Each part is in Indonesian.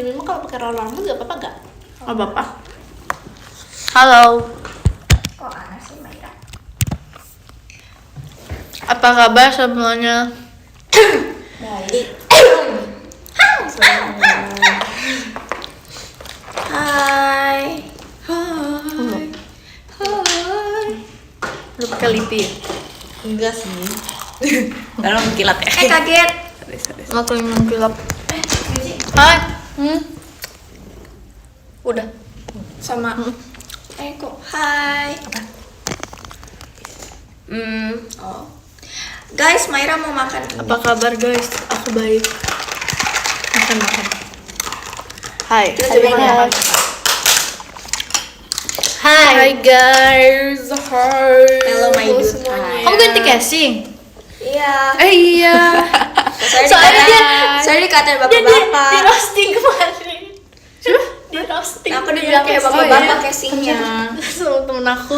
Jimmy mah kalau pakai roller rambut gak apa-apa gak? Gak apa-apa. Halo. Kok aneh sih Maira? Apa kabar semuanya? Baik. Hai. Hai. Lu pakai lipi ya? Enggak sih. Karena mengkilat ya. Kaget. Aku yang mengkilap. Hai. Udah. Sama. Kok hai. Apa? Oh. Guys, Maira mau makan ini. Apa kabar guys? Aku baik. Makan. Hai. Kita coba makan apa? Hai guys. Hai. Hello my dude. Semuanya. Kamu ganti casing? Iya. Iya. Saya dikatain bapak-bapak. Di roasting kemarin. Coba di roasting. Aku dibilang kayak bapak-bapak casingnya. Sama temen aku.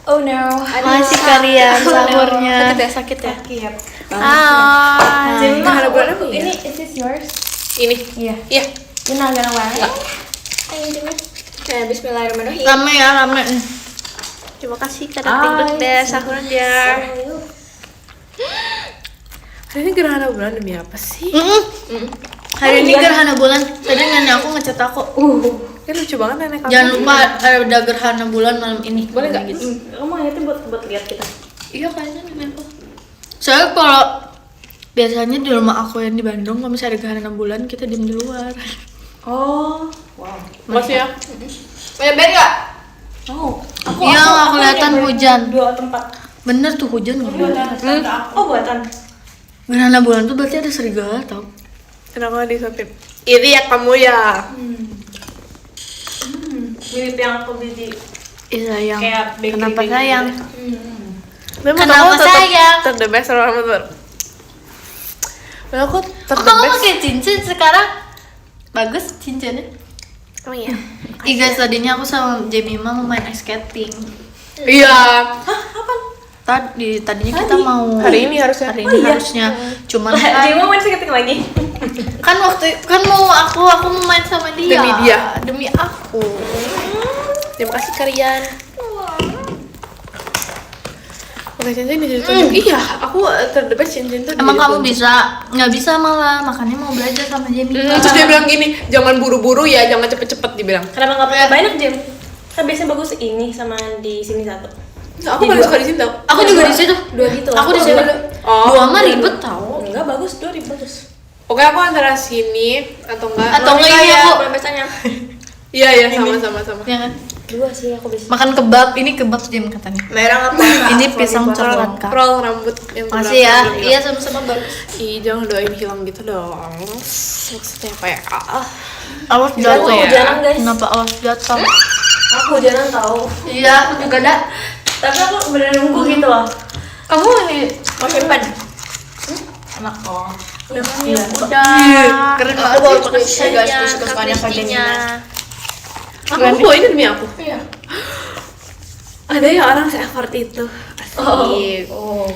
Oh no. Masih kalian sahurnya. Sakit ya? Sakit. Hai. Ini is this yours? Ini. Iya. Iya. You're not gonna wear it? Ayo Jimmy. Oke, bismillahirrahmanirrahim. Rame ya, rame. Terima kasih Kak Tiktok deh sahurnya. Hari ini gerhana bulan demi apa sih? Hari ini gerhana bulan. Tadi nenek aku ngechat aku. Ini lucu banget nenek kamu. Jangan lupa ada gerhana bulan malam ini. Boleh nggak? Gitu. Kamu itu buat lihat kita. Iya kayaknya nenek aku. Soalnya kalau biasanya di rumah aku yang di Bandung kalau misalnya ada gerhana bulan kita diem di luar. Oh. Wow. Masih ya? Punya bed nggak? Oh. Iya nggak kelihatan hujan. 2 tempat. Bener tuh hujan nggak kelihatan. Oh, buatan. Gerhana bulan tuh berarti ada serigala tau. Kenapa disuapin? Ini ya kamu ya. Mirip yang aku beli di Ih sayang. kayak bakery. Kenapa sayang? Memang Kenapa aku tetap sayang? the best orang betul. Memang aku Oh, the kamu best. pakai cincin sekarang? Bagus cincinnya. Emang iya? Ih guys, tadinya aku sama Jemima mau main ice skating. Iya. Tadinya kita mau Hari ini harusnya. Hari ini harusnya. Cuman kan, Dia mau main skating lagi. kan mau aku mau main sama dia. Demi dia. Demi aku. Terima kasih kalian. Pakai cincin ditunjuk. Iya, aku the best cincin tuh. Emang kamu ditunjuk. nggak bisa malah, makanya mau belajar sama Jemima. Terus dia bilang gini, jangan buru-buru ya, jangan cepet-cepet dibilang. Kenapa nggak punya banyak Jim? Kan biasanya bagus ini sama di sini satu. Aku paling suka di sini tau. Aku juga di situ. 2 gitu. Aku di situ. Oh. Dua mah ribet tau. Enggak bagus, 2 bagus. Oke, aku antara sini atau enggak. Atau enggak ini aku. biasanya. Iya, sama. Ya kan? 2 sih aku bisa. Makan kebab, ini kebab Jim katanya. Merah apa? Ini pisang coklat kak. Roll rambut yang Masih ya? berat. Iya sama-sama bagus. Ih, jangan doain hilang gitu dong. Maksudnya apa ya? Awas Aku jatuh ya. hujanan, guys. Kenapa awas jatuh? Aku hujanan tahu. Iya, aku juga ada. Tapi aku bener nunggu gitu loh. Kamu ini Mau simpan. anak oh. Udah. Udah. Keren Aku banget bawa sih pakai squishy-nya, guys, kesukaannya Kak Kristinya. Aku bawa ini demi aku. Iya. Ada ya orang se-effort itu. Asik. Oh.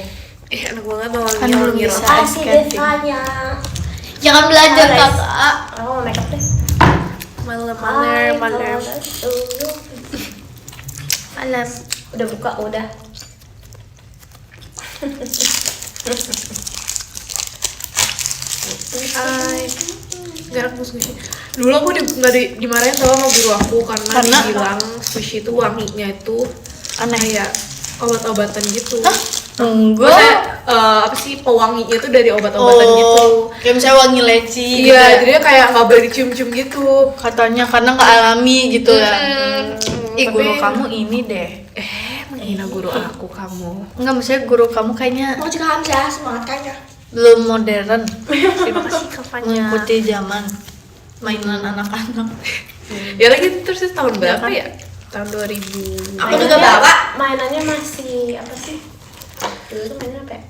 Enak banget loh. Kan belum bisa. Kasih Skating. Devanya. Jangan belajar Ales. kakak. Aku mau make up deh. Maler. Alas. Udah buka, udah. Hai. Gak aku sushi. Dulu aku dimarahin tau sama guru aku karena dibilang sushi itu wanginya itu aneh ya, obat-obatan gitu. Enggak. Maksudnya apa sih pewanginya tuh dari obat-obatan gitu. Kayak misalnya wangi leci Iya, gitu ya. jadinya kayak nggak boleh dicium-cium gitu. Katanya karena nggak alami gitu ya. Ih, Tapi- guru kamu ini deh. Menghina guru aku kamu. Enggak, maksudnya guru kamu kayaknya Mau juga Hamzah, semangat kayaknya. belum modern, Terima kasih kafannya. mengikuti zaman mainan anak-anak. Ya lagi terus tahun berapa kan? ya? Tahun 2000. Aku juga bawa. Mainannya masih apa sih? Dulu tuh mainan apa ya?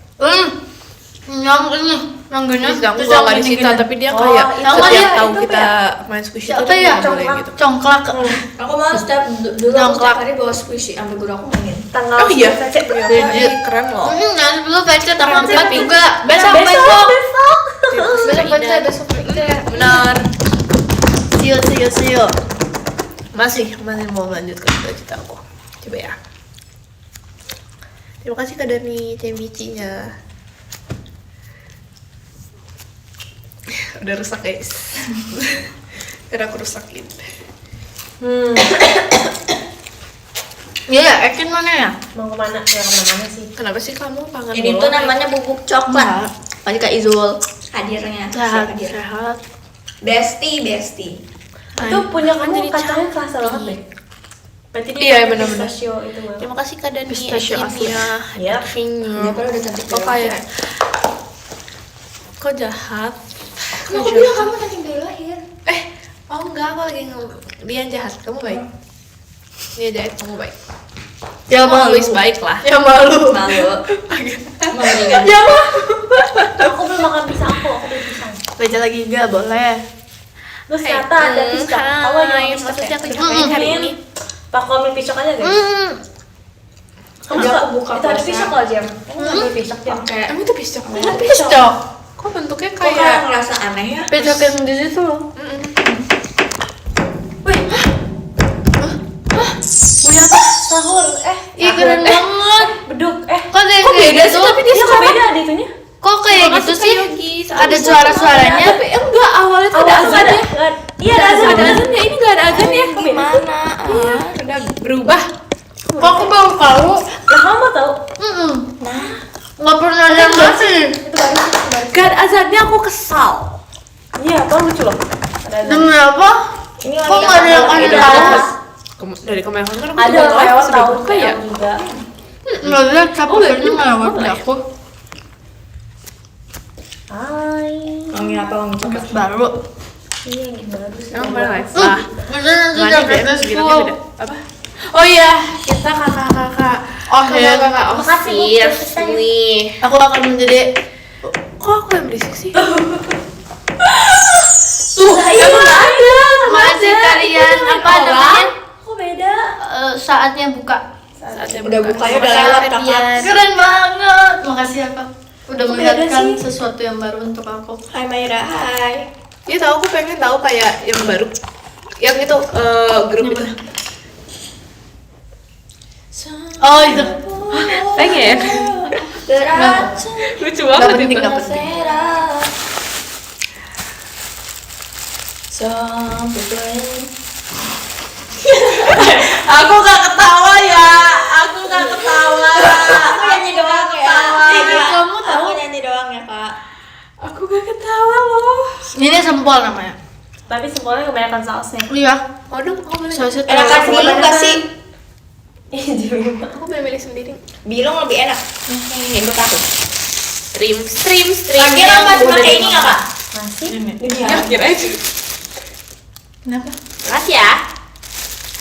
Yang ini, yang gini. Terus aku terus gua yang nggak gini, disita, gini. tapi dia Oh, kayak itu apa setiap ya? tahu Itu kita apa main squishy Apa itu ya? dia boleh gitu. Congklak. Aku mau dulu aku setiap hari bawa squishy sampai guru aku mainin. Tanggal Oh iya, Legit. keren loh. Nah, sebelum baca tanggal 4 Tapi- juga. Besok. Besok. Besok baca, besok baca. Masih mau melanjutkan cita-cita aku. Coba ya. Terima kasih Kak Dani, cembicinya. Udah rusak guys. Karena aku rusakin. Iya, Ekin mana ya? Mau kemana? Ya kemana-mana sih. Kenapa sih kamu pangan Ini tuh namanya bubuk coklat. Pasti Kak Izul hadirnya. Sehat, Hadir. sehat. Besti. Itu punya kamu kacangnya kerasa banget deh. Berarti dia Iya, pakai benar-benar. pistachio itu Bang. Terima kasih Kak Dani, Pistachio Ekinnya. Iya. Dia kan udah cantik Kok dari kayak kok jahat? Aku bilang kamu cantik dari lahir. Oh enggak, aku lagi dia yang jahat, kamu baik. Dia jahat, kamu baik. Ya malu. Always baik lah. Ya malu. Malu. Mendingan. Ya malu. Aku belum makan pisang, aku beli pisang. Belajar lagi enggak boleh. Terus ternyata ada pisang. Kamu lagi makan pisang maksudnya ya? aku nyobain hari ini. Pak Komil pisang aja guys. Kamu Udah suka aku buka itu ada puasa. pisang kalau jam. Kamu nggak beli pisang jam. Kayak Emang itu pisang? Pistok. Kok bentuknya kok kayak kayak ngerasa aneh ya? Pistok yang di situ loh. Punya apa? Sahur. Ih keren banget. Beduk. Kok ada yang Kok kayak beda gitu? sih? Tapi dia Iya kok beda ada itunya? Kok kayak gitu sih? Ada suara-suaranya. Tapi enggak, awalnya tuh ada azannya. Iya ada azan. Ada azannya, ini enggak ada azannya. Gimana? Iya, udah berubah. Kok aku baru tahu? Lah kamu mau tahu? Nggak pernah ada yang ngasih. Itu baru sih, itu baru. Gak ada azannya, aku kesal. Iya, kamu lucu loh. Ada azan. Demi apa? Ini Kok nggak ada yang kasih tahu? Dari kemarin kan aku Ada juga lewat live, sudah tahu buka ya. juga. Nggak lihat siapa kayaknya nggak lewat di aku. Hai. Wangi apa wangi coklat? Baru. Iya, yang baru sih. Emang kemarin live lah. Masa nanti Mana jam beda, school. bilangnya beda. Apa? Oh iya, kita kakak-kakak. Oh, iya. Kakak-kakak Makasih, Bu. OSIS nih. Aku akan menjadi Kok aku yang berisik sih? Tuh, iya ada. masih kalian apa namanya? Kok beda? Saatnya buka. Saatnya Udah bukanya udah lewat kakak. Keren banget. Makasih ya Kak. Udah Kok melihatkan beda sih? sesuatu yang baru untuk aku. Hai Maira, hai. Iya tahu, aku pengen tahu kayak yang baru. Yang itu grup itu. Oh itu. Pengen. Beracun Lucu banget penting, itu. nggak penting. serah. Sampai berakhir. Aku gak ketawa ya. Aku gak ketawa. Aku nyanyi doang ya. Kamu tahu? Aku nyanyi doang ya kak. Aku gak ketawa loh. Ini sempol namanya. Tapi semuanya kebanyakan sausnya. Iya. Oh dong, aku boleh. Sausnya Enakan terlalu Bilung gak sih? Iya, jadi Aku boleh milih sendiri. Bilung lebih enak. Ikut aku. Stream. Lagi lo masih pakai ini gak kak? masih. Ya, kira aja. Kenapa? Makasih ya.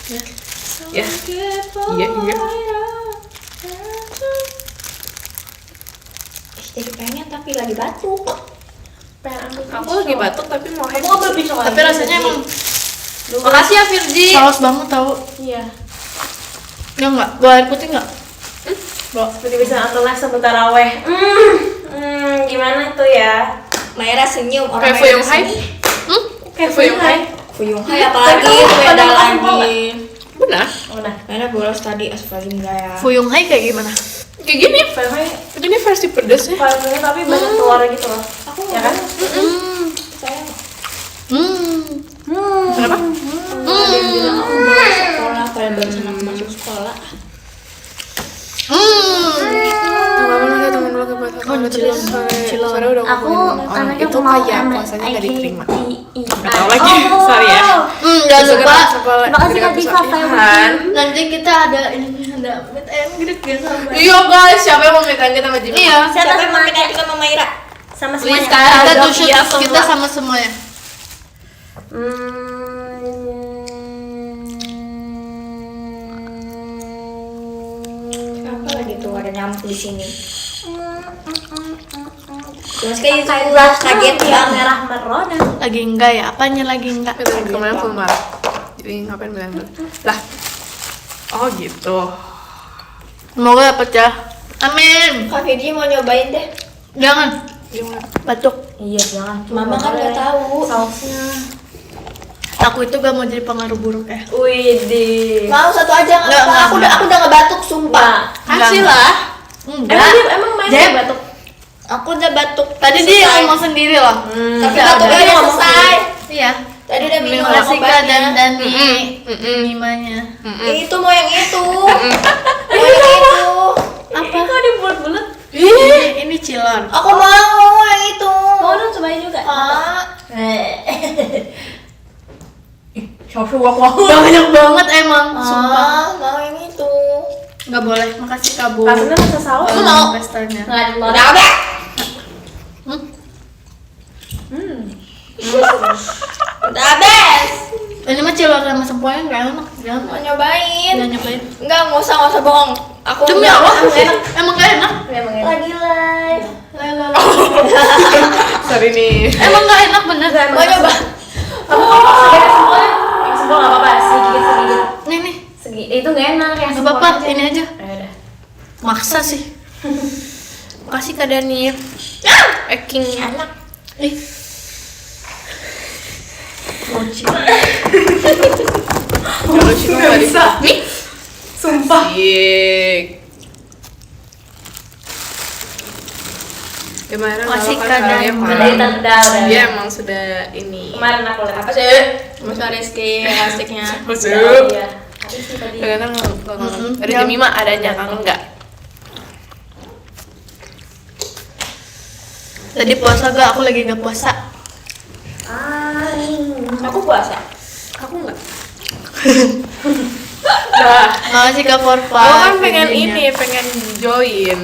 Ya. Iya. Jadi pengen tapi lagi batuk. Pengen ambil Aku lagi batuk tapi mau Kamu nggak beli pisau Tapi lagi? rasanya emang Makasih ya Virgi. saus banget tahu. Iya. Ya enggak? Bawa air putih enggak? Seperti bisa nonton live sebelum taraweh. Gimana itu ya? Maira senyum orang Kayak Maira Fuyung Hai. senyum. Kayak Fuyung Hai. Fuyung Hai apalagi Tapi kamu beda pernah makan bola? lagi. Benar. Oh, nah. Maira bolos tadi astagfirullah enggak ya. Fuyung Hai kayak gimana? Kayak gini. Fuyung Ini versi pedas ya. Hai tapi banyak telurnya gitu loh. Aku Ya kan? saya Kenapa? ada yang bilang aku bolos sekolah pada barusan aku masuk sekolah. Teman lagi teman lagi buat aku udah sore udah Aku ngomongin anaknya itu mau kayak MIT. puasanya gak diterima. Gak Tahu tau lagi, sorry ya. Jangan lupa. Terima kasih Kak Diva, Kan? Nanti kita ada ini ada meet and greet ya sama. Iya guys, siapa yang mau minta kita sama Jimmy? Iya. Siapa yang mau pindah sama Maira? sama Please, semuanya. Kak. Kita Ada tuh shoot, via semua. kita sama semuanya. Apa lagi tuh ada nyamuk di sini? Terus kayak itu kaget yang banget. merah merona. Lagi enggak ya? Apanya lagi enggak? Kemarin full marah. Jadi ngapain bilang dulu? Lah. Oh gitu. Semoga dapat ya. Amin. Kak Fiji mau nyobain deh. Jangan. Gimana? Batuk. Iya jangan. Mama kan nggak tahu. Sausnya. Aku itu gak mau jadi pengaruh buruk ya. Widih. Mau satu aja nggak Nggak, apa? nggak, Aku udah nggak batuk sumpah. Kasih lah. Emang main Jep. batuk? Aku udah batuk. Tadi dia Selesai. ngomong sendiri loh. Tapi Udah, batuknya udah. udah selesai. Iya. Tadi udah minum Terima kasih Kak obatnya. dan Mimanya. Itu mau yang itu. Mau yang itu. Apa? Kok ada bulat-bulat? Ini cilor. Aku mau yang itu. Mau dong cobain juga. Banyak banget emang. Sumpah. Mau yang itu. Nggak boleh. Makasih Kak Bu. Rasanya rasa saus. Aku mau pestanya. Udah habis. Udah habis. Ini mah cilor sama sempoanya nggak enak. Jangan Mau nyobain. jangan nyobain. Enggak, nggak usah bohong. Aku Demi udah- Allah, aku enak. emang gak enak. Emang enak. Lagi live. Sorry nih. Emang gak enak bener. Mau nyoba? Yang sempol nggak apa-apa, sedikit. Nih. Itu nggak enak yang Gak sempol apa-apa, aja. ini aja. Ya udah. Maksa sih. Makasih Kak Dani. Packingnya. Enak. Ih. Kalau sih nggak bisa. Nih. Sumpah. Kemarin Makasih, Lala Kak kan Dan. orangnya Udah. Dia emang sudah ini. Kemarin aku lihat. Apa sih? Mas Rizky elastiknya. Iya. Tadi sih tadi. Kadang ada Jemima adanya kangen nggak? Tadi puasa gak? Aku lagi gak puasa. Aku puasa. Aku nggak. Nah, Makasih Kak Forfa. aku kan pengen ini, pengen join.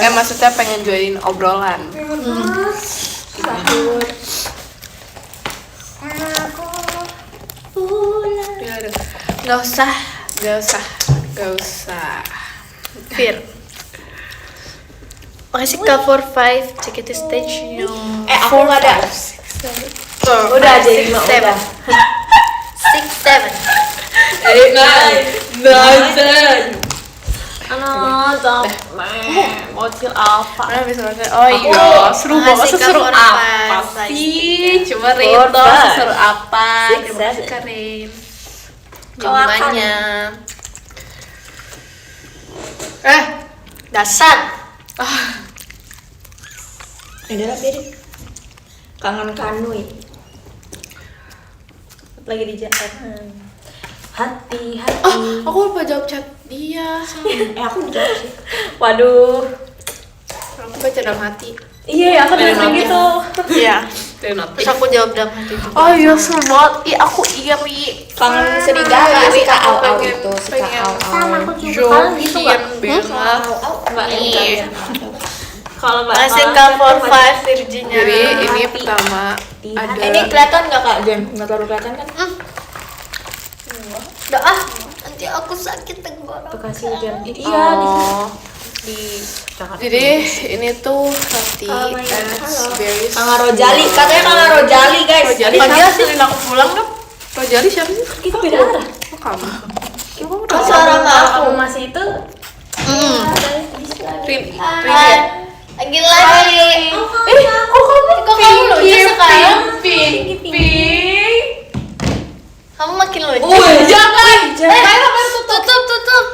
Maksudnya pengen join obrolan. Ya udah. Nggak usah. Fir. Makasih Kak Forfa. Check it stage you. Aku nggak ada. Udah aja 5 udah. 6, 7. Aduh, bocil apa? Mana bisa makan? Oh iya, seru banget. Makasih, Kak Seru Forfa. apa sih? Coba Rito, Forfa. seru apa? Six, Terima kasih seven. Karin. Kelakan. Jemimanya. Dasar. Udah lah biarin. Kangen kanui. Lagi di jalan. Hati. Aku lupa jawab chat dia. Aku udah jawab sih. Waduh. Aku baca dalam hati. Iya, aku Dari udah notif. gitu. Iya. Dari notif. Terus aku jawab dalam hati juga. Oh iya, seru banget. Ih, aku iri. Kangen serigala Iri, si Kak aku Au Au pengen- itu, si Kak pengen Au Au. Sama aku juga. Kalian gitu nggak? Bella. Mbak Nih. kalian. Kalau Mbak Makasih kalau Kak chat Forfa tuh Virginia. Jadi ini pertama ada. Ini kelihatan nggak Kak Jen? Nggak terlalu kelihatan kan? Udah ah, nanti aku sakit tenggorokan. tuh kasih jam. Iya, Di Jakarta. Jadi ini tuh roti very Kang Rojali, katanya Kang Rojali guys. Rojali Pagi siapa sih? hasilin aku pulang dong. Rojali siapa sih? Kita beda arah. Oh, kamu. Kan suara Kalau aku. kamu masih itu Rin. Lagi lagi. Kok kamu lucu sekarang? Kamu makin lucu. Jangan. Tutup.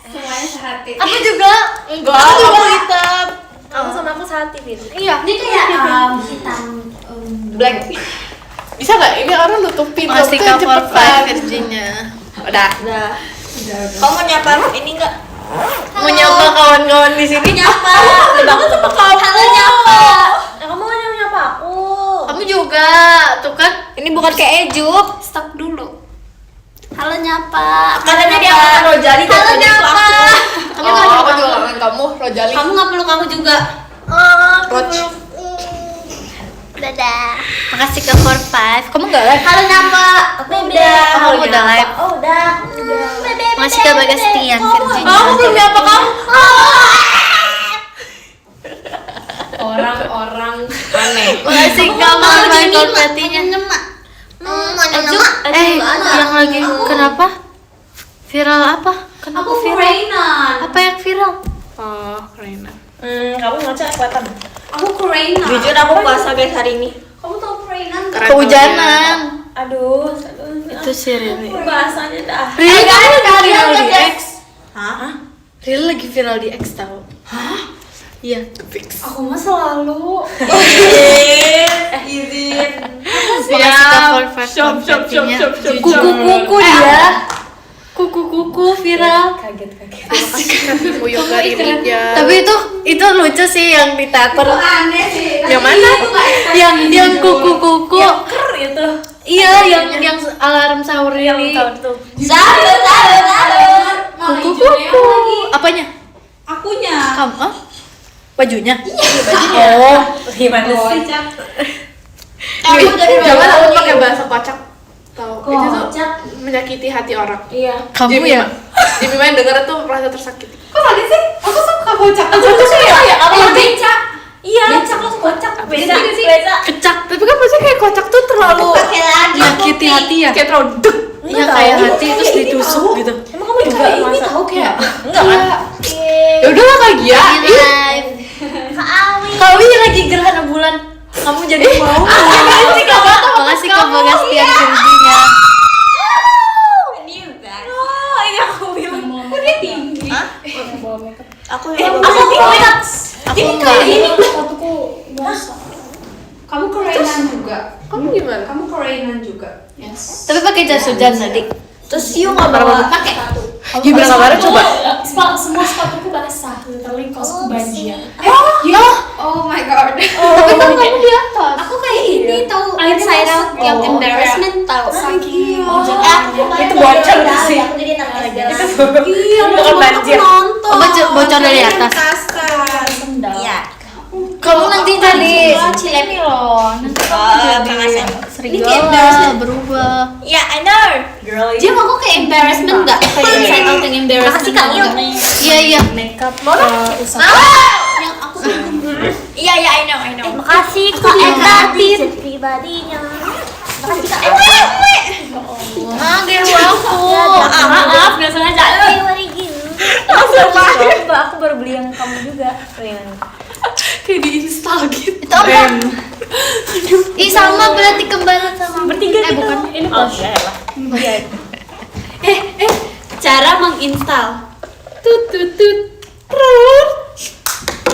semuanya sehati. Aku juga. Enggak, Aku juga kamu hitam. Kamu sama aku sehati, Vin. Iya. Dia kayak hitam black. Bisa nggak? Ini orang nutupin. Masih Dokter, cover cepetan. Virginia. Udah. Udah. Kamu mau nyapa ini enggak? Mau nyapa kawan-kawan di sini? Nyapa. Halo nyapa. Kamu nggak nyapa aku. Kamu juga. Tuh kan. Ini bukan kayak Ejup. Stop dulu. Halo nyapa. Katanya dia Kang Rojali dan Halo jadi nyapa. pelaku. Kamu nggak aku nyapa. juga kangen kamu, Rojali. Kamu nggak perlu kamu juga. Roach. Dadah. Makasih ke 45. Kamu nggak live? Halo nyapa. Aku udah. Kamu udah live. Oh, udah. Makasih ke Bagastian Virginia. Kamu belum nyapa kamu? Orang-orang aneh. Makasih ke Mama konfetinya. Yang lagi kenapa? Viral apa? Kenapa viral? Apa yang viral? Oh, keren. Kamu ngaca kelihatan. Aku Korean. Jujur aku puasa guys hari ini. Kamu tahu Korean? Kehujanan. Aduh. Itu sih Riri. Bahasanya dah. Riri kan lagi viral di guys. X. Hah? Riri lagi viral di X tau. Iya. Aku mah selalu. Izin. Shop. Kuku-kuku dia. Kuku-kuku viral. Kaget. Kasih Puyuh ke Ririnya. Tapi itu lucu sih yang di teater. Aneh sih. Yang mana? Yang kuku-kuku. Ker itu. Iya, yang alarm sahur Riri. Tuh. Sahur. Kuku-kuku. Apanya? Akunya. Kamu? Bajunya? Oh, gimana sih? Aku dari Jangan aku pakai bahasa kocak. Tahu? Itu tuh Kocak. menyakiti hati orang. Iya. Kamu ya? Jimmy main denger tuh merasa tersakiti. Kok aneh sih? Aku suka kocak. Aku tuh sih ya, apa Iya, lagi? becak. Iya. Becak langsung kocak. Beda sih. beda. Kecak. Tapi kan maksudnya kayak kocak tuh terlalu Pakai lagi. Menyakiti hati ya? kayak terlalu deg. Iya kayak hati terus ditusuk gitu. Emang kamu juga Kayak ini masa? tahu kayak. Enggak kan? Ya udahlah Kak Gia. Live. Kau ini lagi gerhana bulan. Kamu jadi mau. Makasih Kak Bagastian kunjungnya. Oh, ini aku bilang. Dia tinggi. Aku Ini kayak ini sepatuku bosan. Kamu Koreanan juga. Kamu gimana? Kamu Koreanan juga. Tapi pakai jas hujan tadi. Terus Yu nggak bawa Pakai. Gimana kabarnya coba? Semua sepatuku basah. Literally kaosku banjir. Oh my god. Tapi kan kamu di atas. Aku kayak ini tahu inside out yang embarrassment tahu. Saking. itu bocor sih. Aku jadi anak Itu Iya, bukan banjir. Oh, bocor dari atas. Iya. Kamu nanti jadi Cilemi loh. Nanti jadi serigala berubah. Ya, I know. Girl, Jam aku kayak embarrassment enggak? Kayak inside out yang embarrassment. Makasih, Kak Yu. Iya iya. makeup usaha. Yang aku Iya, I know. Makasih Kak Etatin pribadinya. Makasih Kak Ah, gelu aku. Maaf, nggak sengaja. Coba aku baru beli yang kamu juga. Kayak di install gitu. Itu apa? Ih sama berarti kembaran sama. Bertiga kita. bukan. Ini oh, ya lah. cara menginstal.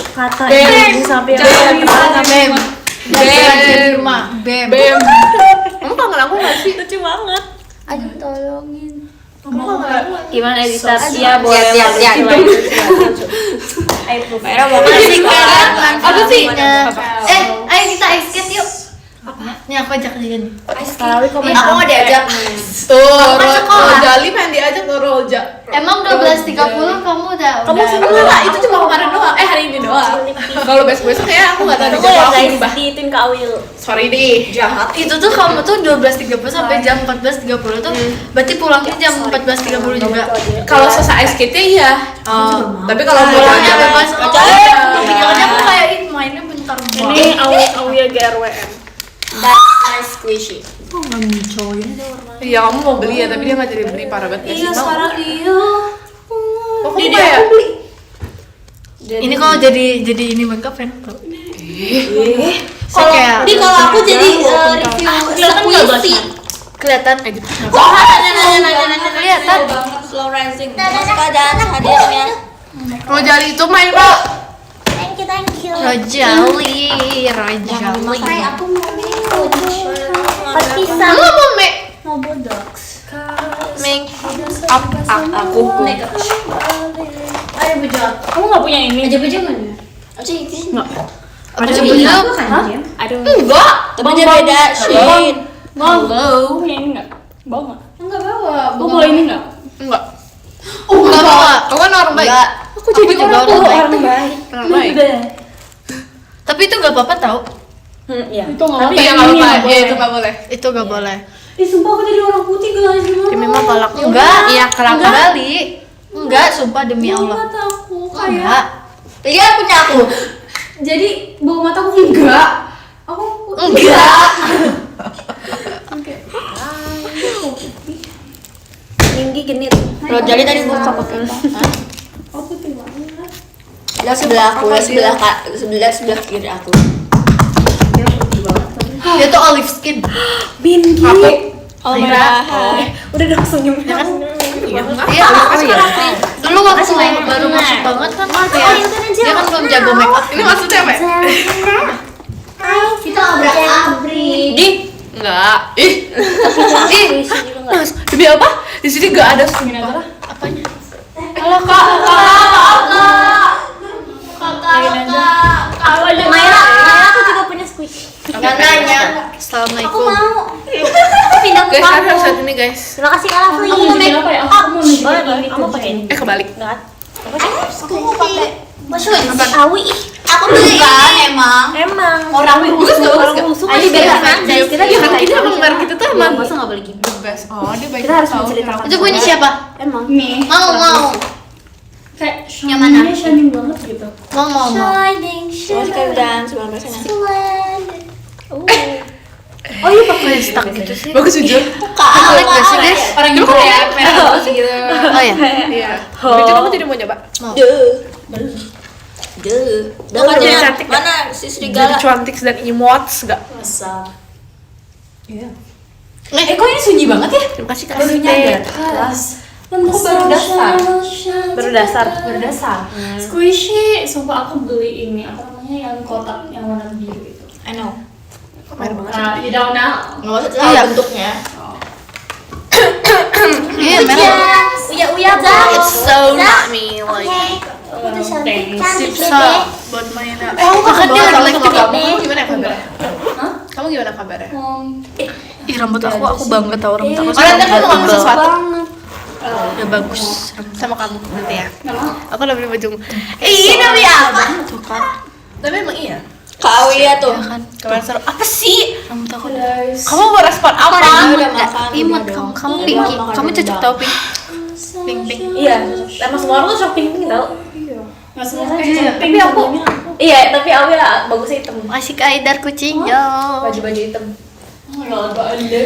Kata ibu sampai Bem. Bem. Bem. Bem. Kamu kangen aku nggak sih? lucu banget. Ayo tolongin. Kamu kangen aku? Gimana editor? Iya boleh. Siap. Ayo Bu. Makasih Kak. Apa sih? Ayo kita ice skate yuk. Nih aku ajak dia nih. Tarawih komen. Aku mau diajak. Tuh, sekolah. Rojali pengen diajak tuh Roja. Emang 12.30 kamu udah. Kamu udah- sebenarnya Enggak, itu cuma kemarin doang. Hari ini doang. Kalau besok-besok kayak aku nggak tahu di Tunggu ya jadwal aku guys, mbah. diitin Kak Awil. Sorry deh. Jahat. Itu tuh kamu tuh 12.30 sampai jam 14.30 tuh berarti pulangnya jam 14.30 juga. Kalau selesai skate iya. Oh. Tapi kalau mau Pulangnya jalan bebas. Pikirannya aku kayak ih mainnya bentar banget. Ini Awil GRWM. That's my squishy. Iya, kamu mau beli ya, tapi dia nggak jadi beli, parah banget. Iya, Nggak sih? sekarang iya. Kok kamu kayak Ini kalau jadi ini makeup kan. Kalau kayak ini kalau aku jadi review kelihatan nggak squishy. kelihatan Nanya kelihatan. banget slow rising. Suka dan hadirnya. Rojali itu main Pak. Thank you. Rojali. Hai, aku mau Pisang. Kamu mau make mau bodox. make Aku. Ayo bejat. Kamu nggak punya ini? Aja mana? Aja ini. ada punya? Aduh. Enggak. Tapi dia beda shade. Halo. Punya ini nggak? Bawa nggak? Enggak bawa. Kamu bawa ini nggak? Enggak. Enggak bawa. Kamu kan orang baik. Enggak. Aku jadi juga orang baik. baik. Orang baik. Tapi itu enggak apa-apa tau. Iya. Itu nggak Tapi apa-apa. ya nggak apa-apa. Ya itu nggak boleh. Itu enggak boleh. Ih, sumpah aku jadi orang putih guys. Gimana? Demi mah palak. Enggak, iya kelak kembali. Enggak, sumpah demi Allah. Mataku kayak. Enggak. Iya punya aku. Jadi bau mataku enggak. Aku putih. Enggak. Tinggi genit. Rojali tadi buka pakai apa? Aku putih banget. Sebelah aku, sebelah kiri aku. Dia tuh olive skin. Bingi. Oh merah. Udah dong senyum. Iya kan? Iya. Dulu waktu baru masuk banget kan kayak dia kan belum jago make up. Ini maksudnya apa? Kita abrak-abrik. Di Enggak. Mas, demi apa? Di sini enggak ada sumpah. apanya? Halo Kak. Maira, aku juga punya squishy. Enggak nanya. Assalamualaikum. Pindah ke Guys, kalian kamu. harus lihat ini guys. Terima kasih Kak Rafli. Aku mau bikin apa ya? Aku mau bikin Boleh, balik kamu pakai ini. Kebalik. Enggak. Aku mau pakai. Awi. Aku beli. Emang. Emang. Orang Orang busuk Ayo aja biar biasa. guys, kita Iya, bisa ini emang merek kita tuh emang masa enggak boleh gitu. the best. Oh, dia baik. Kita harus menceritakan. Itu punya siapa? Emang. Nih. Mau. Kayak Yang mana? shining banget gitu. Mau. Shining, shining. Dan sebelum rasanya. Splendid. Oh iya pakai stuck gitu sih. Bagus jujur. Kak, gak sih guys? Orang gitu ya, merah gitu. Oh ya. Iya. Jujur kamu jadi mau nyoba? Udah Jadi cantik nggak? Mana si Jadi serigala? cantik dan emotes enggak? Kok ini sunyi banget ya? Terima kasih Kak. Baru dasar. Squishy, sumpah aku beli ini apa namanya yang kotak yang warna biru itu. I know. You don't know. Enggak usah tahu bentuknya. Iya, merah. Uya bang. It's so not me like. Aku tuh cantik So, deh. buat mainan. Aku makan dia like Kamu gimana kabarnya? Kamu gimana kabarnya? Ih, rambut aku banget tau rambut aku. Orang tadi mau ngomong sesuatu Udah bagus. sama kamu nanti ya. Aku udah beli baju. Ini namanya apa? Tuh kan. Tapi emang iya. Kau ya tuh. Ya kan. Kemarin seru. Apa sih? Rambut aku Kamu mau respon apa? imut kamu pinky. Kamu cocok tau pink. Pink. Iya. Emang semua orang tuh shopping pink tau. Nggak semua Tapi aku. Iya, tapi aku ya bagusnya hitam. Masih ke Aidar kucing yo. Baju-baju hitam.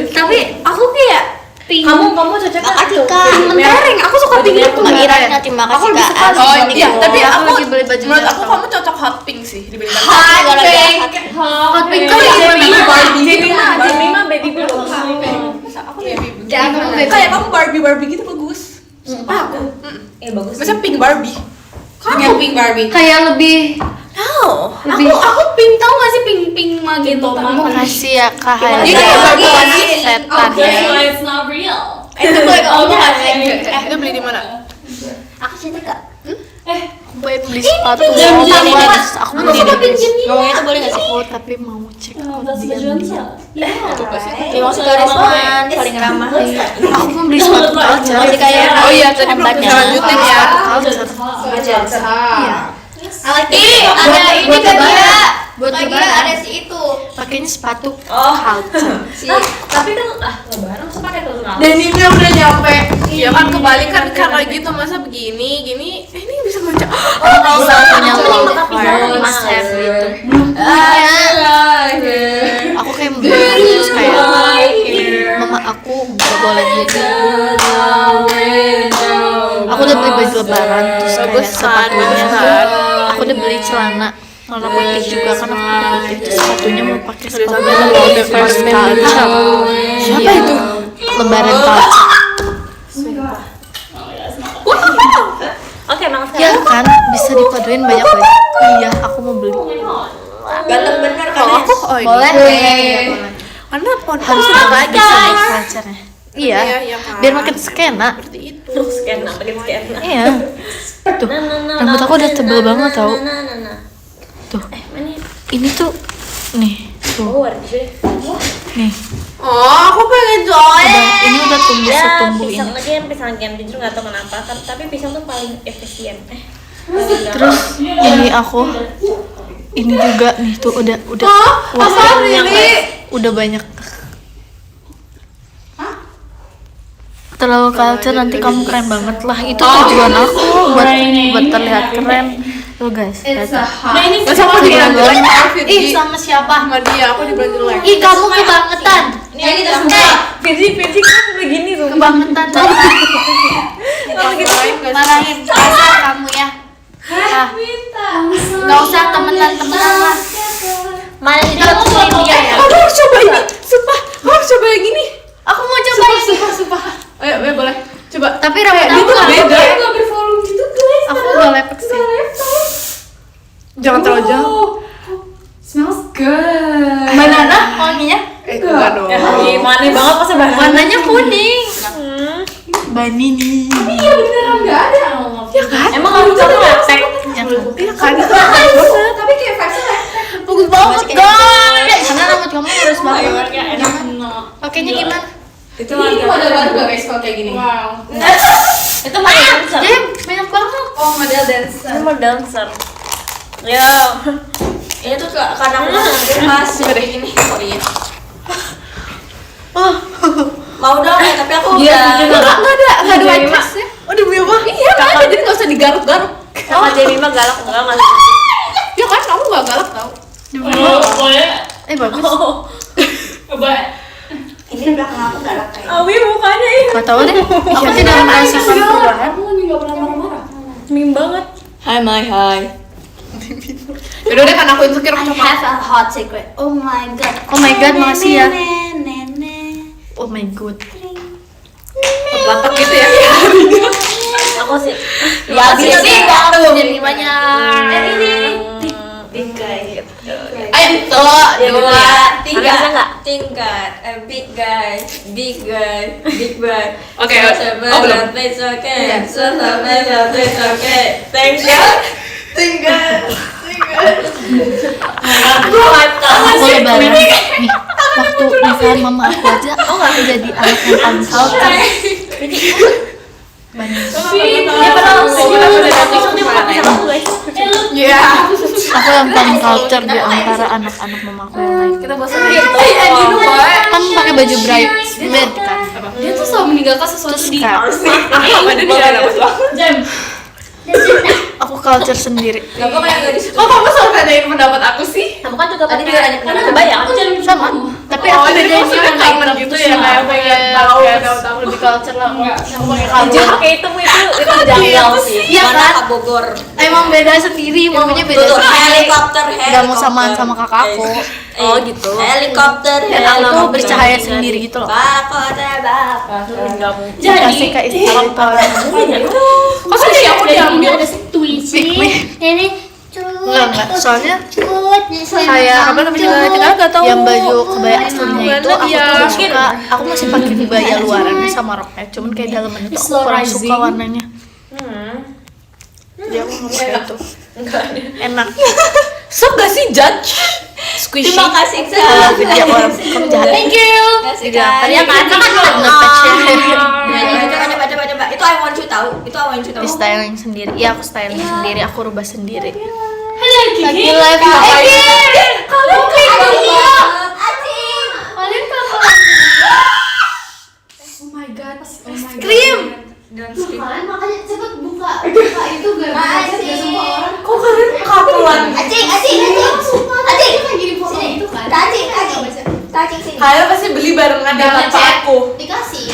Tapi aku kayak pink. Kamu cocoknya itu. Mentereng. Aku suka pink itu. Mengira terima kasih Kak. Oh iya, tapi aku aku lagi beli baju menurut aku jatuh. kamu cocok hot pink sih dibandingkan Hot pink. Hot pink. Kamu yang Barbie Jadi mah baby blue. Aku baby blue. Kayak kamu Barbie gitu bagus. Aku. Bagus. Masa pink Barbie? Kamu pink Barbie. Kayak lebih Aku pink tau gak sih pink magenta. makasih ya Kak Haidar. Iya, kayak Barbie. Setan ya. That's why it's not real. Itu boleh kamu kasih. Itu beli di mana? Aku cantik gak? Aku pengen beli sepatu. Aku beli Ngomongnya itu boleh gak sih? aku tapi mau cek. That's the Johnson. Ya maksudnya Rizwan paling ramah. Aku mau beli sepatu culture. Masih kayak Oh iya, tadi belum Tempatnya. bisa lanjutin ya. Culture. Iya. Ada ini kan dia. Buat Lagi lebaran. ada si itu. Pakainya sepatu Oh. culture. Tapi kan lebaran masa pakai terus kenapa? Dan ini udah nyampe. Iya kan kebalik kan karena gitu masa begini gini. Ini bisa kerja. Bisa punya lover, must have gitu. Aku kayak beli terus kayak mama aku gak boleh gitu. Aku udah beli baju lebaran terus kayak sepatunya. Aku udah beli celana warna putih juga kan aku udah putih terus sepatunya mau pakai sepatu the first culture. Siapa itu? Lebaran culture. Oke, emang Ya sekarang. kan bisa dipaduin banyak baju. Iya, aku mau beli. Ganteng bener kan? Kalau aku oh ini. Boleh? Karena Harus ada lagi sih culture-nya. Iya, iya kan. biar makin skena. Seperti itu. Terus scan, makin scan. Iya. Tuh, rambut aku udah tebel banget tau. Tuh, Mana? ini tuh, nih, tuh, Oh, ada tisu deh. nih. Oh, aku pengen Ini udah tumbuh Ya, setumbuh pisang ini. lagi jujur nggak tahu kenapa kan, tapi pisang tuh paling efisien. Terus ini aku, ini juga nih tuh udah, udah banyak. Terlalu culture nanti kamu keren banget lah. Itu tujuan aku buat terlihat keren. Tuh guys, lihat. Nah ini Masa aku dibilang jelek outfit Ih, sama siapa? sama dia, aku dibilang jelek. Ih, kamu kebangetan. Ini kita semua. Virgi kan begini tuh. Kebangetan. Marahin Marahin dasar kamu ya. Nggak usah temenan lah. Mana itu dia ya? Aku harus coba ini. Sumpah, aku harus coba yang ini. Aku mau coba ini. Sumpah. Ayo, boleh. Coba. Tapi rambut Dia aku tuh nggak beda. Gak bervolume gitu guys. Aku nggak lepek sih. Jangan terlalu jauh. Smells good. Banana wanginya? Enggak dong. Gimana banget pasti banget. Warnanya kuning. Banini. Iya beneran gak ada. Ya kan? Emang kamu lepek? Iya kan? Tapi kayak vibes-nya Bagus banget guys. Karena rambut kamu lurus banget. Enak. Pakainya gimana? Itu ini model baru gak guys kalau kayak gini? Wow. Itu model dancer. Banyak banget. Oh model dancer. Ini model dancer. Yo. Ini tuh karena aku khas kayak gini. Sorry ya. Mau dong ya, tapi aku udah Enggak ada white dress ya. Oh, demi apa? Iya, kan. Jadi enggak usah digaruk-garuk. Kakak Jemima galak banget. Ya kan kamu enggak galak tau. Boleh. Bagus. Coba. Ini belakang aku galak kayak. Awi mukanya ini. Gak tau deh. Aku tidak merasakan perubahan. Kamu nih gak pernah marah-marah. Mim banget. Hai. Yaudah deh, kan aku insecure I sama. have a hot secret. Oh my god. Oh my god, makasih ya. Nenek. Oh my god. Latak gitu ya. Aku sih. Ya sih. tuh jadi banyak. Big guy. Ayo, tuh, 2, 3. Bisa nggak? Tingkat. Big guy. Big guy. Big guy. Oke, oh belum. It's okay. It's okay. Thank you. Aku lebaran nih. Waktu nikahan mama aku aja, aku jadi anak yang paling culture. Dia pernah Iya. Aku yang paling culture di antara anak-anak mama aku yang lain. Kita bosan Kan pakai baju bridesmaid kan. Dia tuh selalu meninggalkan sesuatu di Apa ada di dalam? jam. Aku culture sendiri. Gak apa kayak gak disuruh. Kok kamu selalu nanyain pendapat aku sih? Kamu kan juga Tadi pakai. juga nanya Karena pendapat. kebayang. Aku jadi Sama. Tapi Oh, aku jadi jadi maksudnya kangen gitu ya, kayak pengen tahu ya, tahu lebih culture lah. Aku pakai Jujur kalung. pakai itu janggal sih. Iya Mana kan? Kak Bogor? Emang beda sendiri, maunya beda Betul, sendiri. helikopter. Gak mau samaan sama kakakku. Oh gitu. Helikopter. Dan aku tuh bercahaya sendiri gitu loh. Bapak. Enggak mungkin. Kasih ke istri itu. Kok sih aku diambil? Ada tuisi. Ini Enggak. Soalnya saya apa namanya Nggak tahu. yang baju kebaya aslinya itu aku Iya. tuh gak suka. Aku masih pakai kebaya luarannya sama roknya, cuman kayak dalamannya tuh aku kurang suka warnanya. Jadi aku nggak pakai itu. Enak. Sok gak sih judge? Squishy. Terima kasih Kalau jadi orang kamu jahat. Thank you. Tadi aku kan Coba. Itu I want you tahu. Itu I want you tahu. di styling sendiri. Iya, aku styling sendiri, aku rubah sendiri. Lagi live Kalian Oh my god. Krim. Makanya cepet buka itu gak semua orang. Kok kalian kapelan? Acing. Kan gini foto Sini. itu kan. Acing sini. Kalian pasti beli barengan dengan tanpa aku. Dikasih.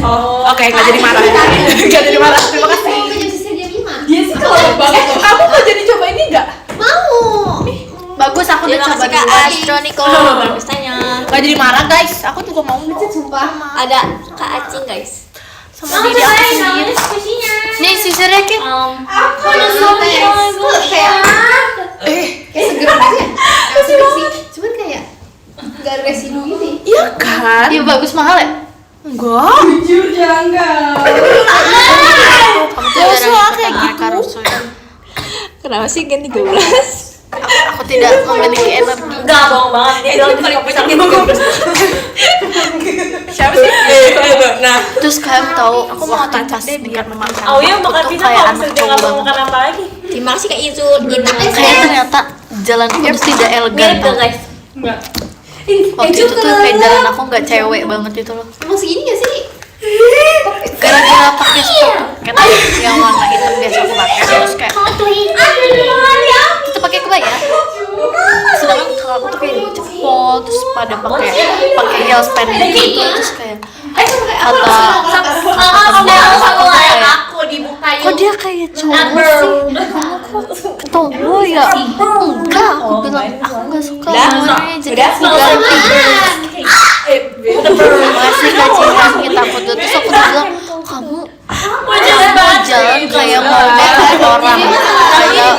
Oh, oke, nggak jadi marah. Nggak jadi marah. Terima kasih. Mau pinjam sisir dia 5. Dia sih kalau banget. Kamu mau jadi coba ini nggak? Mau. Bagus, aku udah Terima coba kasih, di Kak. Astroniko. Bagus tanya. Nggak jadi marah guys. Aku juga mau. Sumpah. Ada Kak Acing guys. Sama diri aku sendiri. Nih sisirnya Kim. Kayak seger aja. Seger sih. Cuman kayak gak ada residu ini. Iya kan? Iya bagus, mahal ya? Enggak. Jujur janggal. Kamu tuh jarang kayak gitu. Kenapa sih ganti 13? Aku tidak memiliki energi. Enggak bohong banget. Dia bilang paling bisa punya Siapa sih? Nah, Terus kalian tahu aku mau pas dekat makan. Oh iya bakal Itu bisa kayak kalau anak misalnya dia cowok nggak mau banget. makan apa lagi. Terima kasih Kak Izul. Kayak ternyata jalan aku tuh tidak elegan. Mirip tau. tuh guys. Enggak. Waktu itu tuh kayak jalan aku nggak cewek banget itu loh. Emang segini gak sih? Gara-gara pakai sepatu kata yang warna hitam biasa aku pakai terus kayak kita pakai kebaya. Sedangkan kalau aku tuh kayak cepol terus pada pakai heels pendek gitu terus kayak kata Kamu kayak aku dibuka kok dia kayak cowok sih? Kamu kok tomboy ya? Enggak, aku bilang aku nggak suka warnanya jadi aku ganti. Masih kacinan kita aku tuh terus aku bilang kamu jalan kayak mau make orang kayak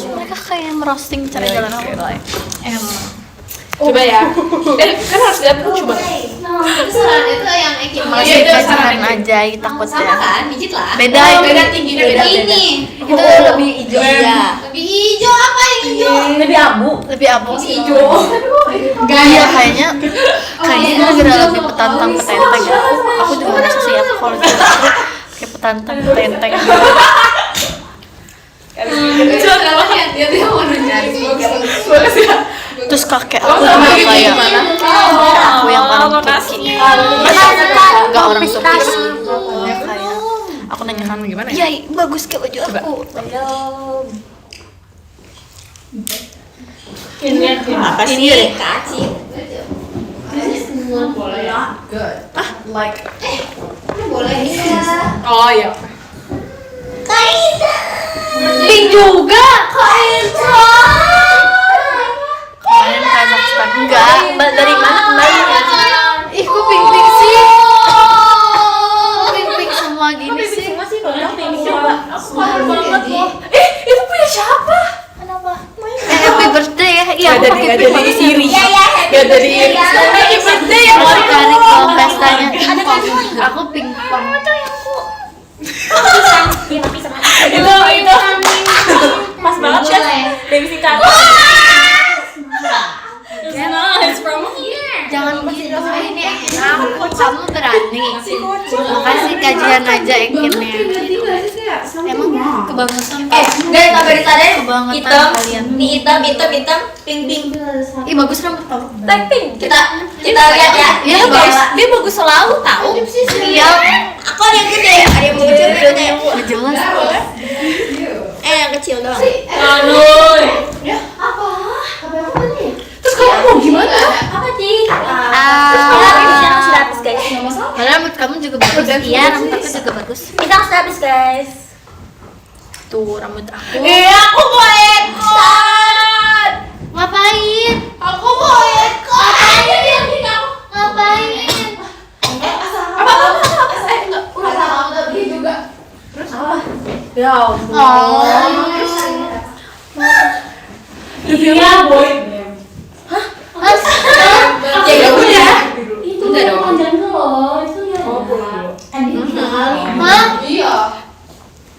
mereka kayak merosting cara jalan aku Coba ya. Kan harus lihat lucu banget. Kesalahan itu yang Eki masih kacinan aja takutnya kan, mijit lah. beda Beda tingginya beda. Ini Itu lebih hijau. iya lebih hijau apa yang hijau? Lebih abu. lebih abu Hijau. iya kayaknya gara-gara lebih petantang petenteng ya aku juga ngerasa sih aku kalau gitu kayak petantang petenteng Dia mau nyari. terus kakek aku juga kayak kakek aku yang orang Turki nggak orang Turki sih dia kayak aku nanya kan Gimana ya? Yai bagus kayak baju aku Apa sih? Kaci. Boleh ya. Oh iya. Pink juga. kemarin Kazakhstan enggak Dari mana kembalinya? ih kok pink sih pink semua gini sih Semua sih kalau pink juga. Aku mahal banget loh. Itu punya siapa? Kenapa? happy birthday ya iya aku pakai pink pakai siri Iya ya. Gak jadi. Happy birthday ya. masih cari ke pestanya pingpong aku pingpong Iya tapi sama. Itu. Pas banget kan? Baby sikat. It's from here. jangan gitu ini kamu berani makasih kajian aja ekinnya emang kebangetan Guys, sampai disadari kebangetan hitam, kalian ini hitam, pink. ih bagus rambut kamu Pink. Kita lihat ya. iya bagus dia bagus selalu tahu iya Aku ada yang gede, ada yang kecil gede. nggak jelas Yang kecil doang. Terus kamu mau gimana? Apa sih? ah Yang sudah habis guys. rambut kamu juga bagus iya rambut aku juga bagus Kita sudah habis guys. tuh rambut aku Aku mau ikut. ngapain Aku mau ikut. ngapain Ya oh Iya boy. Ya gak punya. Itu dong. Itu ya. Oh pulang dulu. hah Iya.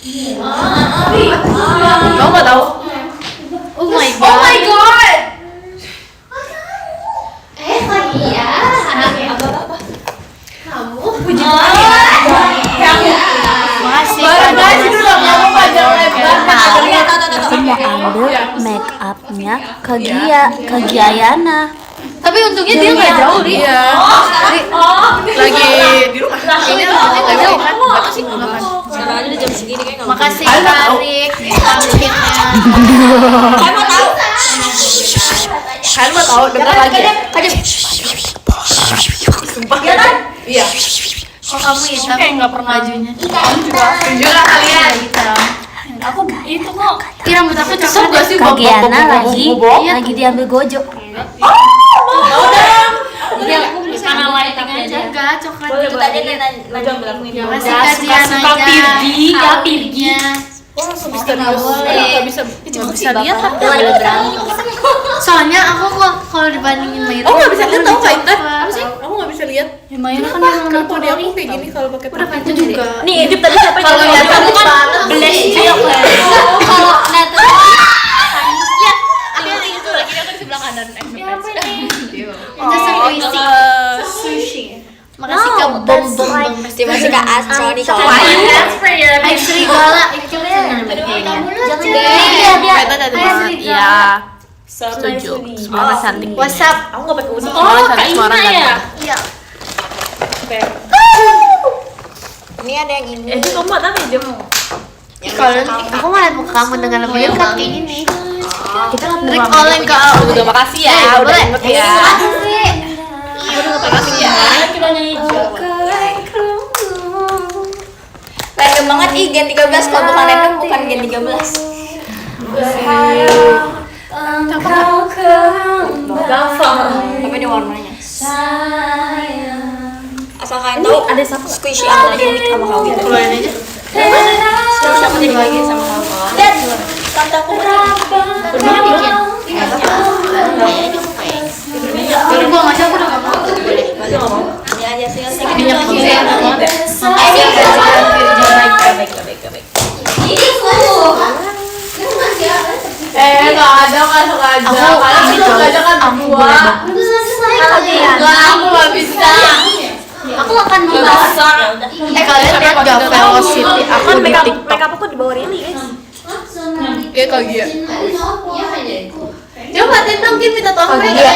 Kamu Kamu nggak tahu? oh my god God. Lagi ya. makasih make upnya ke Giayana. tapi untungnya dia nggak jauh nih Iya. Lagi di rumah. ini rambutnya nggak jauh kan nggak tahu sih Sekarang aja jam segini kayak makasih Karik pumpkinnya Kamu mau tahu? Kalian mau tahu dengar lagi. Sumpah. Iya kan? Iya. kok kamu hitam Kayak nggak pernah. bajunya Tunjuk lah kalian. aku itu kok ih rambut aku cakep gak sih Giana iya lagi diambil Gojo. iya karena lighting aja enggak coklat Boleh gitu tadi tadi Najwa bilang ya masih kajian aja pirgi Misterius. Nggak bisa lihat kan? boleh berani soalnya aku kok kalau dibandingin Mayra Oh nggak bisa lihat tahu nggak Intan? apa sih Kamu nggak bisa lihat. ya Mayra kan yang Kan body aku kayak gini kalau pakai itu juga Nih, itu tadi siapa yang kalau lihat kamu kan beles juga kalau lihat aku yang itu lagi dia kan di sebelah kanan itu puisi sushi makasih ke bom Terima kasih Kak Astro di Hai Serigala itu Jangan iya setuju. semangat cantik WhatsApp Aku nggak pakai usap. oh Kak Ina ya iya Ini ada yang ini. Itu kamu buat apa dia mau? kalau aku ngeliat muka kamu dengan lebih dekat kayak gini Kita trik oleng ke Udah makasih ya. Udah inget ya. Makasih ya. kita nyanyi Random banget Gen 13 kalau bukan random bukan Gen 13. Engkau kembali. Apa ini warnanya? Asal kalian tahu ada squishy aku lagi unik sama kau gitu. Keluarin aja. Terus aku dibagi sama kau. Dan tante aku Berbeda bikin. Kalau gua nggak aku udah nggak mau. ini aja sih yang Minyak putih enak banget. Baik. Nggak ada nggak sengaja. Kalian ini sudah tuh, sengaja kan aku berdua. boleh Nggak, aku nggak bisa. aku akan membahas. Kalian lihat gak Velocity? Aku di TikTok. Makeup aku di bawah ini guys. Kayak Kagia. Coba tentang Kim minta tolong Kagia.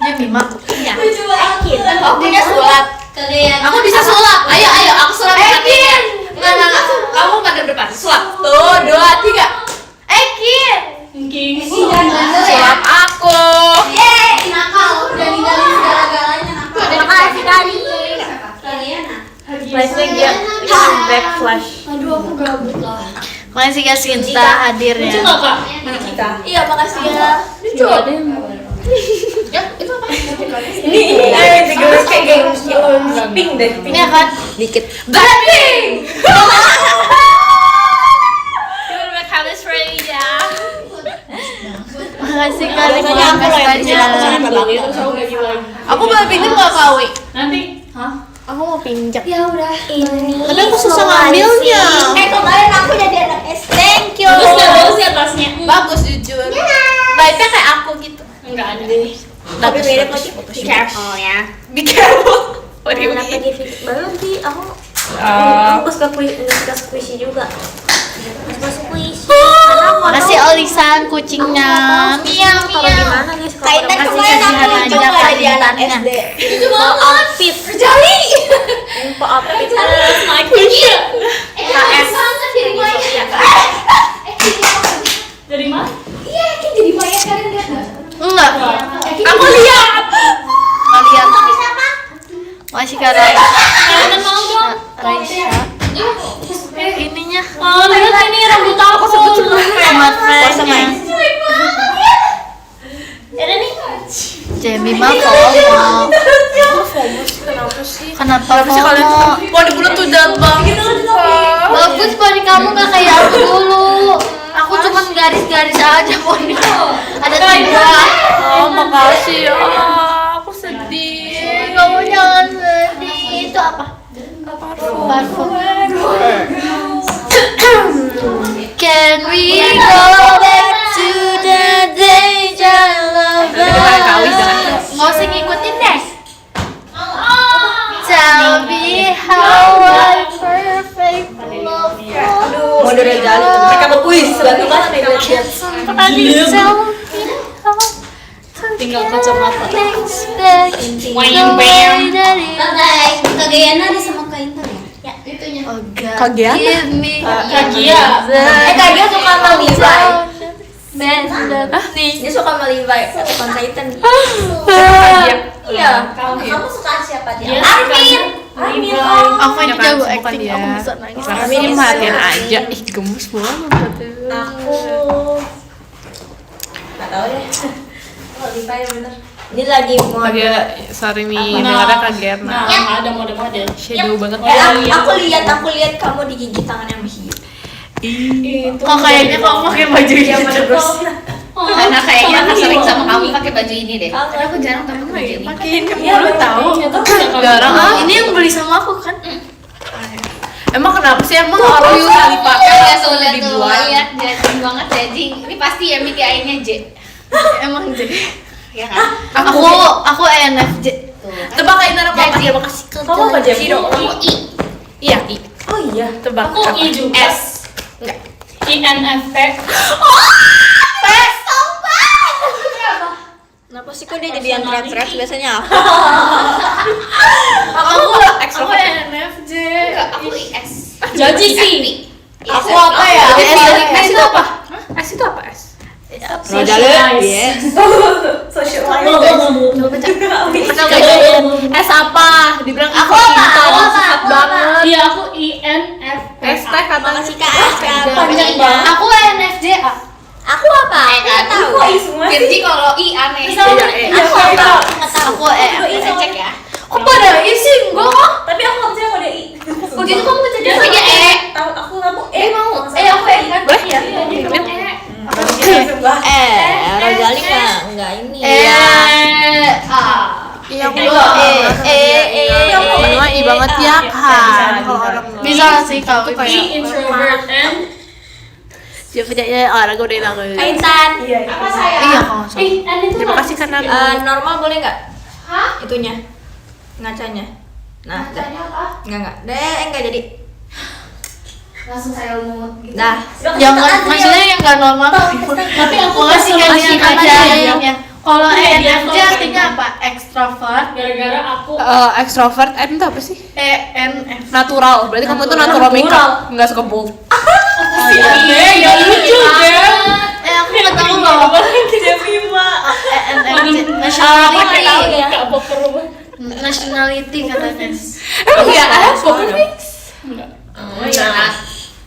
Jemima. Aku punya sulap. Aku bisa sulap. Ayo, aku sulap. Ekin. Nggak. Kamu pada depan. Sulap. Tuh, 2, 3. Ekin. Sulap aku. Makasih Dani. Flashnya dia back flash. Makasih Kak Sinta hadirnya. Iya makasih ya. Ini tiga kayak geng pink deh. Ini akan Dikit. Blackpink. makasih kali makasih Aku boleh pinjam nggak Kawi? Aku mau pinjam. Ya udah. Ini. Tapi aku susah ngambilnya. Kemarin aku jadi anak SD. Thank you. Bagus ya tasnya. Bagus jujur. Baiknya kayak aku gitu. Tapi mirip lagi. Be careful ya. Be careful. What do you Kenapa mean? dia fit banget sih? Aku suka squishy juga. Suka squishy. Makasih Olisan kucingnya. Miau Kalau gimana guys? Kalau Kaitan udah kemarin aku kasihan aja coba jadi anak kaitannya. SD. Itu banget. outfit. Jali. Info outfit. Dari mana? Iya, Ekin jadi mayat kalian lihat nggak? Enggak. Aku lihat. Kalian. Siapa? Makasih Kak Raisya. Kalian mau dong. Raisya. Ininya. Oh, lihat ini rambut aku sebut-sebut. Sama friendnya. Ada nih. Jemima FOMO. Kenapa FOMO? Poni bulu tuh jahat banget. Bagus poni kamu gak kayak aku dulu. Aku cuma garis-garis aja poni. Ada 3. Oh, makasih ya. Aku sedih. Kamu jangan sedih. Itu apa? Parfum. Can we go back to the days I love? Nggak usah ngikutin deh. Tell me how I perfect love you. Mau dari Jali. Mereka mau kuis. Sebatu mana nih? Tell me how Tinggal kacamata. things back in the Wayang way that it Kagayaan ada sama Kak Intan ya? Oh God, Kagian? give me Kagia. Kagia suka sama Levi. nih. Dia suka sama Levi, bukan Kaitan. Iya. Kamu suka siapa dia? Armin. Armin. Aku ini jago bukan acting, dia. aku bisa nangis. Tapi ini perhatiin aja. Ih, gemes banget. Aku nggak tahu deh. Oh, Levi yang bener. Ini lagi mau. Sorry nih, dengarnya kaget. Nah, ada model-model. Shadow banget. Aku lihat kamu digigit tangan yang hiu. Kok kayaknya kamu pakai baju Yang ini mana bros? Karena kayaknya aku sering sama kamu pakai baju ini deh. Karena Aku jarang pakai baju ini. pakai ini mulu tahu. Jarang. Ini yang beli sama aku kan? Emang kenapa sih emang harus sekali pakai Lihat langsung tuh, lihat tuh, dibuang? lihat jajing banget jajing. Ini pasti ya Miki airnya J. Emang jadi. Ya kan? Aku ENFJ. Tebak kayak apa? Makasih, makasih. Kamu apa Jam? Kamu I. Iya, I. Oh iya. Tebak. Aku I juga. S. Enggak. INFP. Kenapa sih kok dia jadi yang red biasanya aku? Aku ENFJ. Enggak, aku IS. Jadi sih. Aku apa ya? S itu apa? S itu apa S? Socialize. S apa? Dibilang Aku apa? sehat banget. Iya, aku INF. Hashtag kata Makasih Kak. Siapa? Aku NFJ. Aku apa? Aku nggak tahu. Virgi kalau I aneh. Aku apa? Aku nggak tahu. Aku bisa cek ya. Kok pada I sih? Enggak kok. Tapi aku nggak percaya kode I. Begitu kamu baca dia Aku aja tahu aku kamu mau. Aku kan. Boleh? Iya. Rogali nggak ini. Iya, aku Menua I banget ya kan. Kalau orang Bisa sih kalau kayak introvert and siapa aja orang gue udah nangis. Intan. Iya, kalau salah. Terima kasih karena Normal boleh nggak? Hah? Itunya, ngacanya. Nah, Tanya apa? enggak. Enggak jadi. Langsung saya lumut gitu. Nah, yang maksudnya yang nggak normal. Tapi aku kasih kalian aja yang kalau ENFJ artinya apa? Extrovert. Gara-gara aku extrovert, N itu apa sih? ENF. Natural. Berarti kamu tuh natural makeup, enggak suka bold. Ya lucu deh. Aku nggak tahu loh. ENFJ Nationality. Nationality katanya. Emang ya, poker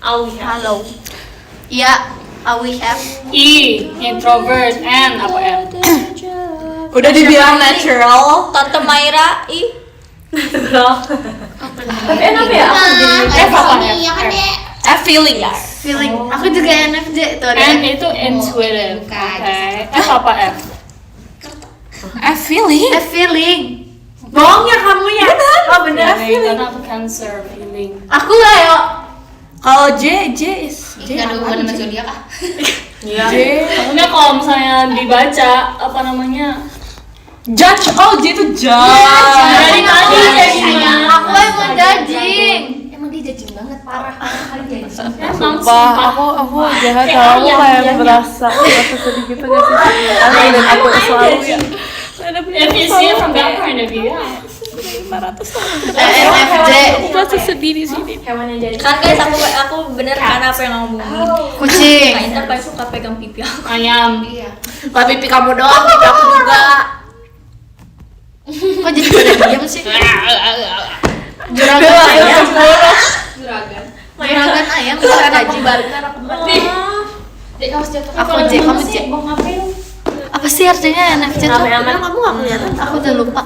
Halo. Iya, we have. I introvert and apa M? udah dibilang natural. Tante Maira, Tapi enak ya? Iya kan deh. Feeling. Feeling. Aku juga NFJ tuh. N itu intuitive. Oke. F apa F? Feeling. Feeling. Bohong ya kamu ya? Oh bener. Karena aku Cancer feeling. Aku Leo. Kalau J is Enggak ada hubungan sama zodiak ah. Iya. Maksudnya kalau misalnya dibaca apa namanya? Judge. Oh J itu judge. Dari tadi jadi Aku emang judging. Emang dia judging banget parah kali judging. Wah, aku jahat tau, aku kayak merasa sedih gitu gak sih? Dan aku selalu ya. If you see it from that point of view, yeah. NFJ. Aku merasa sedih di sini. Hewan yang jadi. kan guys aku bener karena apa yang kamu ngomongin. Kucing. Kak Intan paling suka pegang pipi aku. Ayam. Iya. Gak pipi kamu doang, pipi aku juga. Kok jadi pada diam sih? Juragan ayam. Juragan ayam bisa gaji. Dek kamu jatuh. Aku J, kamu J. Apa sih artinya NFJ tuh? Aman kamu nggak kelihatan. Aku udah lupa.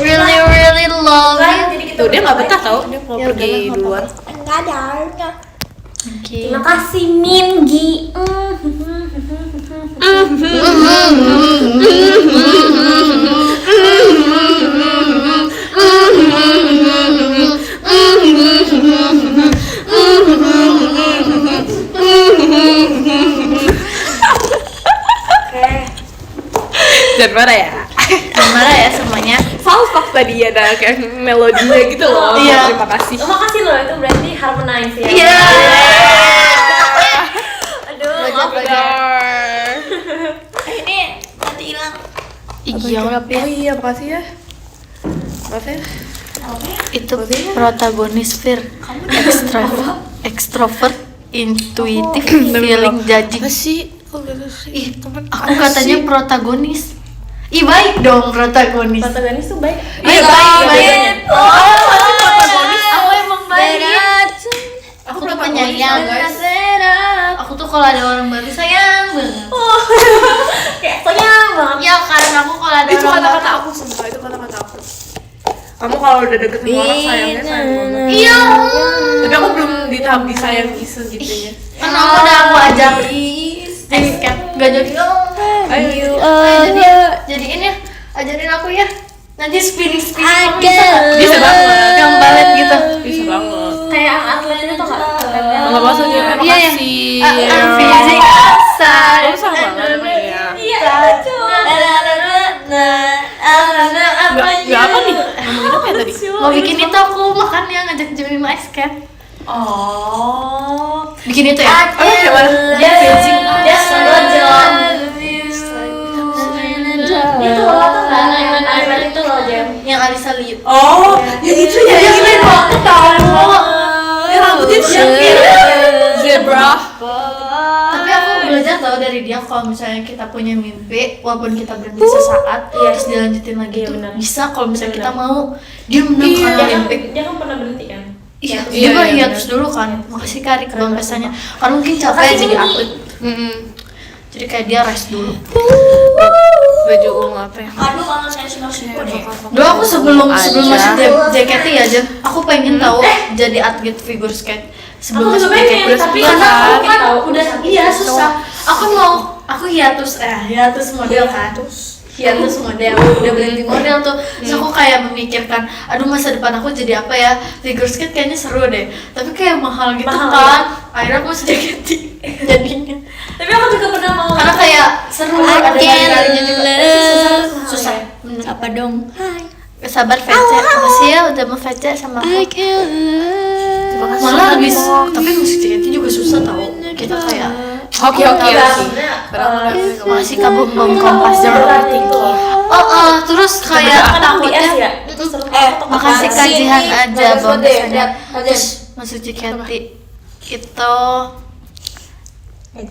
Really love you. Tuh dia gak betah tau, dia mau pergi duluan. Enggak ada. Oke. Terima kasih Minggi. Jangan marah ya. Gimana ya semuanya? Falsafah tadi ada kayak melodinya gitu loh. Iya. Terima kasih. Oh, makasih loh, itu berarti harmonize ya. Iya. Aduh, Belajar. Ini nanti hilang. Iya. Oh iya, makasih ya. Maaf ya. Itu protagonis Fir. Extrovert, intuitive, feeling, judging. Sih, Ih, aku katanya protagonis. Ih, baik dong protagonis. protagonis tuh baik. Iya, baik. protagonis. Aku emang baik. Aku tuh penyayang. Aku tuh kalau ada orang baru sayang banget. Kayak sayang banget. Ya karena aku kalau ada Itu orang kata-kata aku sumpah, itu kata-kata aku. Kamu kalau udah deket sama orang sayangnya sayang banget. Iya. Tapi aku belum di tahap disayang segitunya. Kan aku udah aku ajak escape. Gak jadi Ayo. jadiin ya. Ajarin aku ya. Nanti spinning Ada. Bisa banget. yang balet gitu. Bisa banget. Kayak atletnya tuh nggak? Atletnya. Enggak masuk dia. Iya, iya. Makasih. Fisik Kamu sama banget namanya. Iya, lucu. Gak apa nih? Ngomongin apa ya tadi? mau bikin itu aku makan yang ngajak Jemima escape. Oh. Bikin itu ya. Dia selojong. Itu lo tau nggak? Yang itu loh Jam. Yang Alisa Liu. Oh, yang itu ya yang ini aku tahu. Ya rambutnya siapin. Zebra. Tapi tahu dari dia kalau misalnya kita punya mimpi, walaupun kita berhenti sesaat, terus dilanjutin lagi Iya, tuh benar. bisa kalau misalnya kita mau. Dia menang karena Dia kan, mimpi. dia kan pernah berhenti kan? Iya, Iya, dia mah iya, hiatus dulu kan. Makasih Kak Rik bangkesannya. Karena mungkin capek jadi atlet. Jadi kayak dia rest dulu. Baju ungu apa ya? Aduh, kalau saya suka suka deh. Dulu aku sebelum masuk JKT ya Jen, aku pengen tahu jadi atlet figure skate. Sebelum Aku masuk juga pengen, JKT, tapi karena susah. aku kan Tahu, udah susah. iya susah. Aku hiatus model kan. Hiatus model, udah berhenti model tuh. Terus aku kayak memikirkan, aduh masa depan aku jadi apa ya? Figure skate kayaknya seru deh. Tapi kayak mahal gitu Mahal, kan. Akhirnya aku masuk JKT jadinya. Tapi aku juga pernah mau. Karena kayak seru ada hari-harinya juga. Susah. Apa dong? Hai. Sabar Fece, makasih ya udah mau Fece sama aku. Malah lebih, tapi musik JKT juga susah tau. Kita kayak Oke. masih kabum kompas terus kayak takutnya makasih kajian aja bangkesannya. Terus masuk JKT itu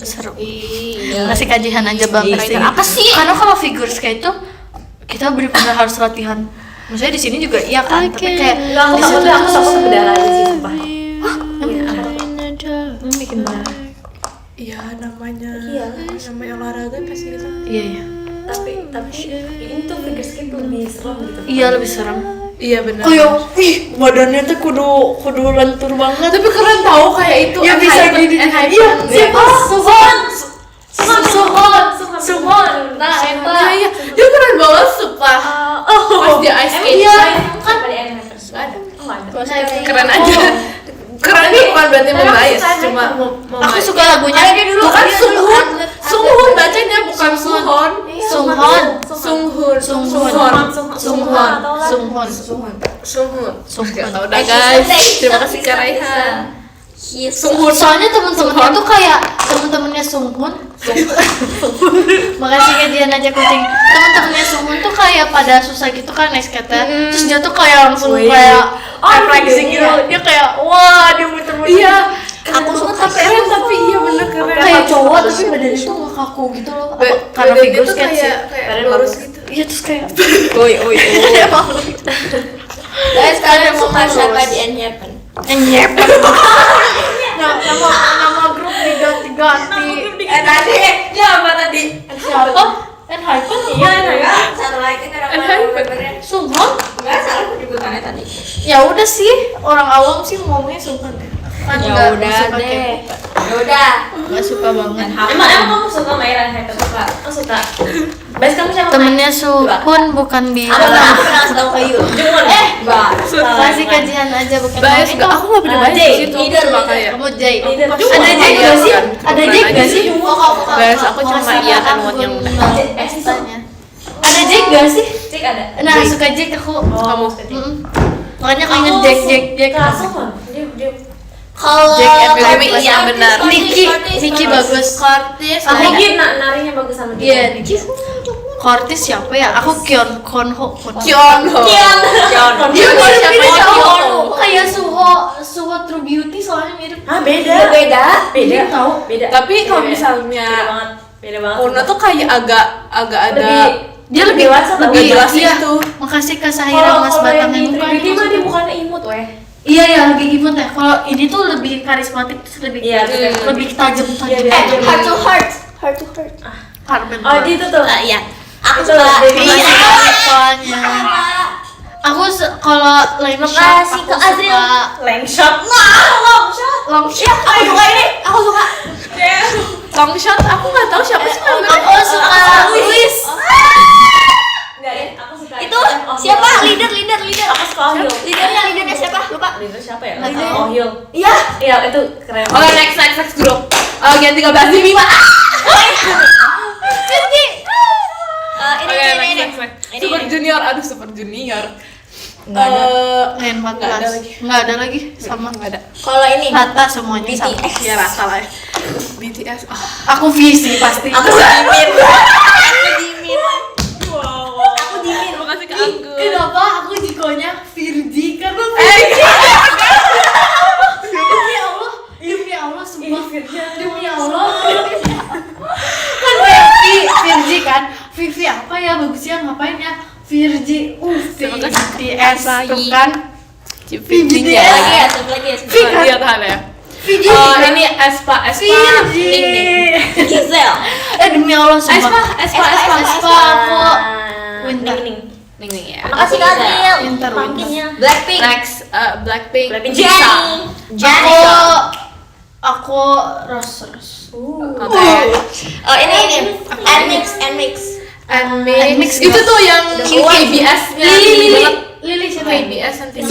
seru. Masih kajian aja bangkesannya. Apa sih? Karena kalau figure skate itu kita benar-benar harus latihan. Maksudnya di sini juga iya kan, tapi kayak Enggak, aku di situ takut aku sosok berdara aja sih, sumpah. Bikin darah. Iya, namanya olahraga pasti gitu. iya. Tapi ini tuh figure skate lebih serem gitu. Iya lebih serem. Iya benar. Kayak badannya tuh kudu lentur banget. Tapi keren tahu kayak itu. Ya bisa gini. Iya, siapa? Suhon. Nah, itu. Iya, dia keren banget sumpah. Pas dia ice skate. Kan pada animators. Ada. Oh, ada. Keren aja. Keren nih bukan berarti membias, cuma Aku suka lagunya. bukan Sunghun. Sunghun bacanya bukan Suhon. Sunghun. Udah guys, terima kasih Kak Raihan. Sunghun. Soalnya temen-temennya tuh kayak temen-temennya Sunghun. Makasih kajian aja kucing. Temen-temennya Sunghun tuh kayak pada susah gitu kan naik skate. Terus dia tuh kayak langsung kayak refleksi gitu. Dia kayak wah dia muter-muter. Iya. Aku suka Keren tapi iya bener keren. Kayak cowok tapi badannya tuh nggak kaku gitu loh. Karena Badannya figure tuh skate sih. kayak lurus gitu. Iya terus kayak Guys, kalian suka siapa di Enhappen? nyep. Nama grup diganti-ganti. Tadi, dia apa tadi? Siapa? Enhypen iya. Satu lagi kenapa membernya? Sunghun? Enggak, salah penyebutannya tadi. Ya udah sih, orang awam sih ngomongnya Sunghun. Kan nggak suka K-pop. Ya udah. Nggak suka banget. Emang kamu suka Myra Hyper? Suka. Oh suka. Bas kamu siapa? Temennya Suhun bukan Aku Bira. pernah tahu ke Yu. Enggak. Kasih kajian aja bukan Bias itu. enggak, aku enggak punya bias di situ. Leader, Cuma leader. kayak Kamu Jay. Leader. Ada Jay nggak sih? Ada Jay nggak sih? bias aku cuma iya kan buat yang Ada Jay nggak sih? Cek ada. Nah suka Jay aku. kamu. Makanya aku inget Jack. Langsung kan. Dia. Kalau Jack and Baby, iya benar. Niki bagus. Kortis. Aku mungkin narinya bagus sama dia. Iya Niki. Kortis siapa ya? Aku Konho. Kyonho. Dia siapa? Konho. Kayak Suho True Beauty soalnya mirip. Ah beda. Beda. Beda. Tahu. Beda. Tapi kalau Beda. misalnya Beda banget. Kuno tuh kayak agak ada Dia lebih dewasa, lebih jelas iya. itu. Makasih Kak Sahira Mas Batang yang muka Ini mah dia bukannya imut weh. Iya ya lebih imut ya. Kalau ini tuh lebih karismatik terus lebih Iya, betul. lebih tajam. Iya, iya. Heart to heart. Heart to heart. Carmen. Oh dia itu tuh. Iya. Aku Itu suka. baby. Iya soalnya. Aku kalau line up Makasih ke Azril. Lane shot. long shot. Aku suka ini. Aku suka. long shot. Aku nggak tahu siapa sih namanya. Aku suka Luis. Enggak ya, aku suka. Itu siapa? Leader. Aku suka Ohyul. Leadernya siapa? Lupa. Leader siapa ya? Ohyul. Iya. Iya, itu keren. Oh next grup. Gen 13 di Bima. Ini. Next. Super Junior. Aduh Super Junior. Nggak ada lagi. Nggak ada lagi sama Nggak ada. Kalau ini. rata semuanya sama. BTS. Ya rata lah ya. BTS. Aku visi pasti. Aku Jimin. Aku Jimin. Makasih ke Anggun. Kenapa aku jikonya Virgi karena demi Allah sumpah demi Allah BTS tuh kan. Lagi ya, satu lagi ya. Iya tahan ya. Ini Espa Ning Ning. Gisel. Demi Allah sumpah. Espa aku Winter. Ning. Ning Ning ya. Makasih Kak Zil. Winter. Pumpkinnya. Blackpink. Next Blackpink. Jennie. Aku Rose. Oke. Oh ini Nmix. Nmix itu tuh yang KBS-nya tinggi banget. Lili siapa? KBS yang tinggi.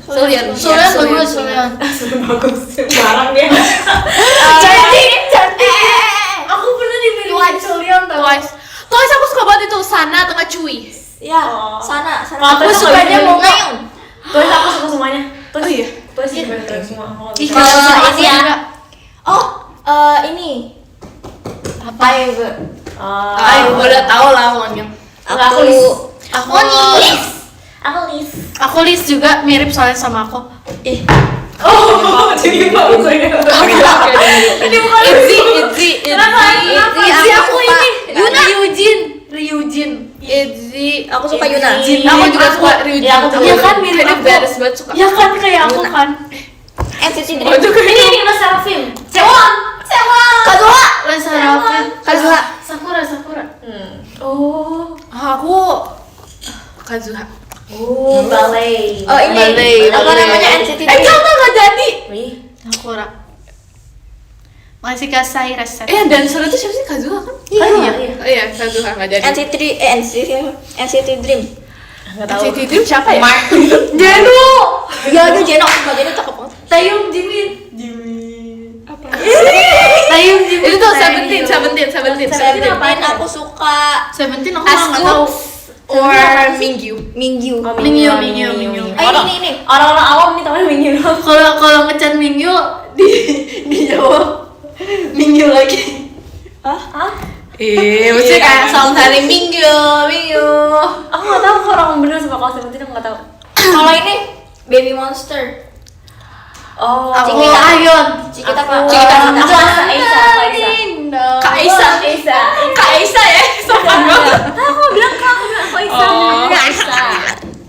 Sulian bagus, Sulian. Bagus. Barang dia. Aku pernah dipilih Sulian tau. Twice aku suka banget itu Sana tengah Cui. Ya, sana. Aku sukanya mau Ngayung. Terus aku suka semuanya. Terus Oh iya. Terus keren semua. Ih, Kalau kalau ini ya. juga. Oh, ini. Apa? Ayo udah tahu lah pokoknya. Aku Aku Liz juga mirip soalnya sama aku. Oh, jadi bagus ya. Itzy Aku ini Ryujin. Itzy Aku suka Yuna. Aku juga suka Ryujin. Ya, aku Ya kan mirip Dia aku. beres banget suka. Ya kan kayak aku kan. NCT Oh, Dream. itu kayak Ini Mas Serafim. Kazuha. Sakura. Oh. aku Kazuha. Oh, ballet. Oh ini. Apa Ballet. namanya NCT Dream? Nggak jadi. Wih. Sakura. Masih kasih reset. Dancer itu siapa sih? Kazuha kan? Iya. Oh iya, Kazuha nggak jadi. NCT Dream. Enggak tahu. NCT Dream siapa ya? Jeno. Ya itu Jeno. Jeno cakep banget. Taeyong Jimin. Itu tuh Seventeen. Seventeen aku suka. Seventeen aku nggak tahu. Or Mingyu. Mingyu. Mingyu. Ini. Orang-orang awam nih tahu Mingyu. Kalau ngecat Mingyu dijawab Mingyu lagi. Maksudnya kayak sound dari Mingyu. Aku nggak tahu kalau orang bener sama kalau Seventeen aku nggak tahu. Kalau ini Baby Monster. Oh. Aku Cikita. Ayon. Cikita. Aku Aisyah. Kak Aisyah ya? Sopan banget. Aku bilang aku Aisyah. Oh.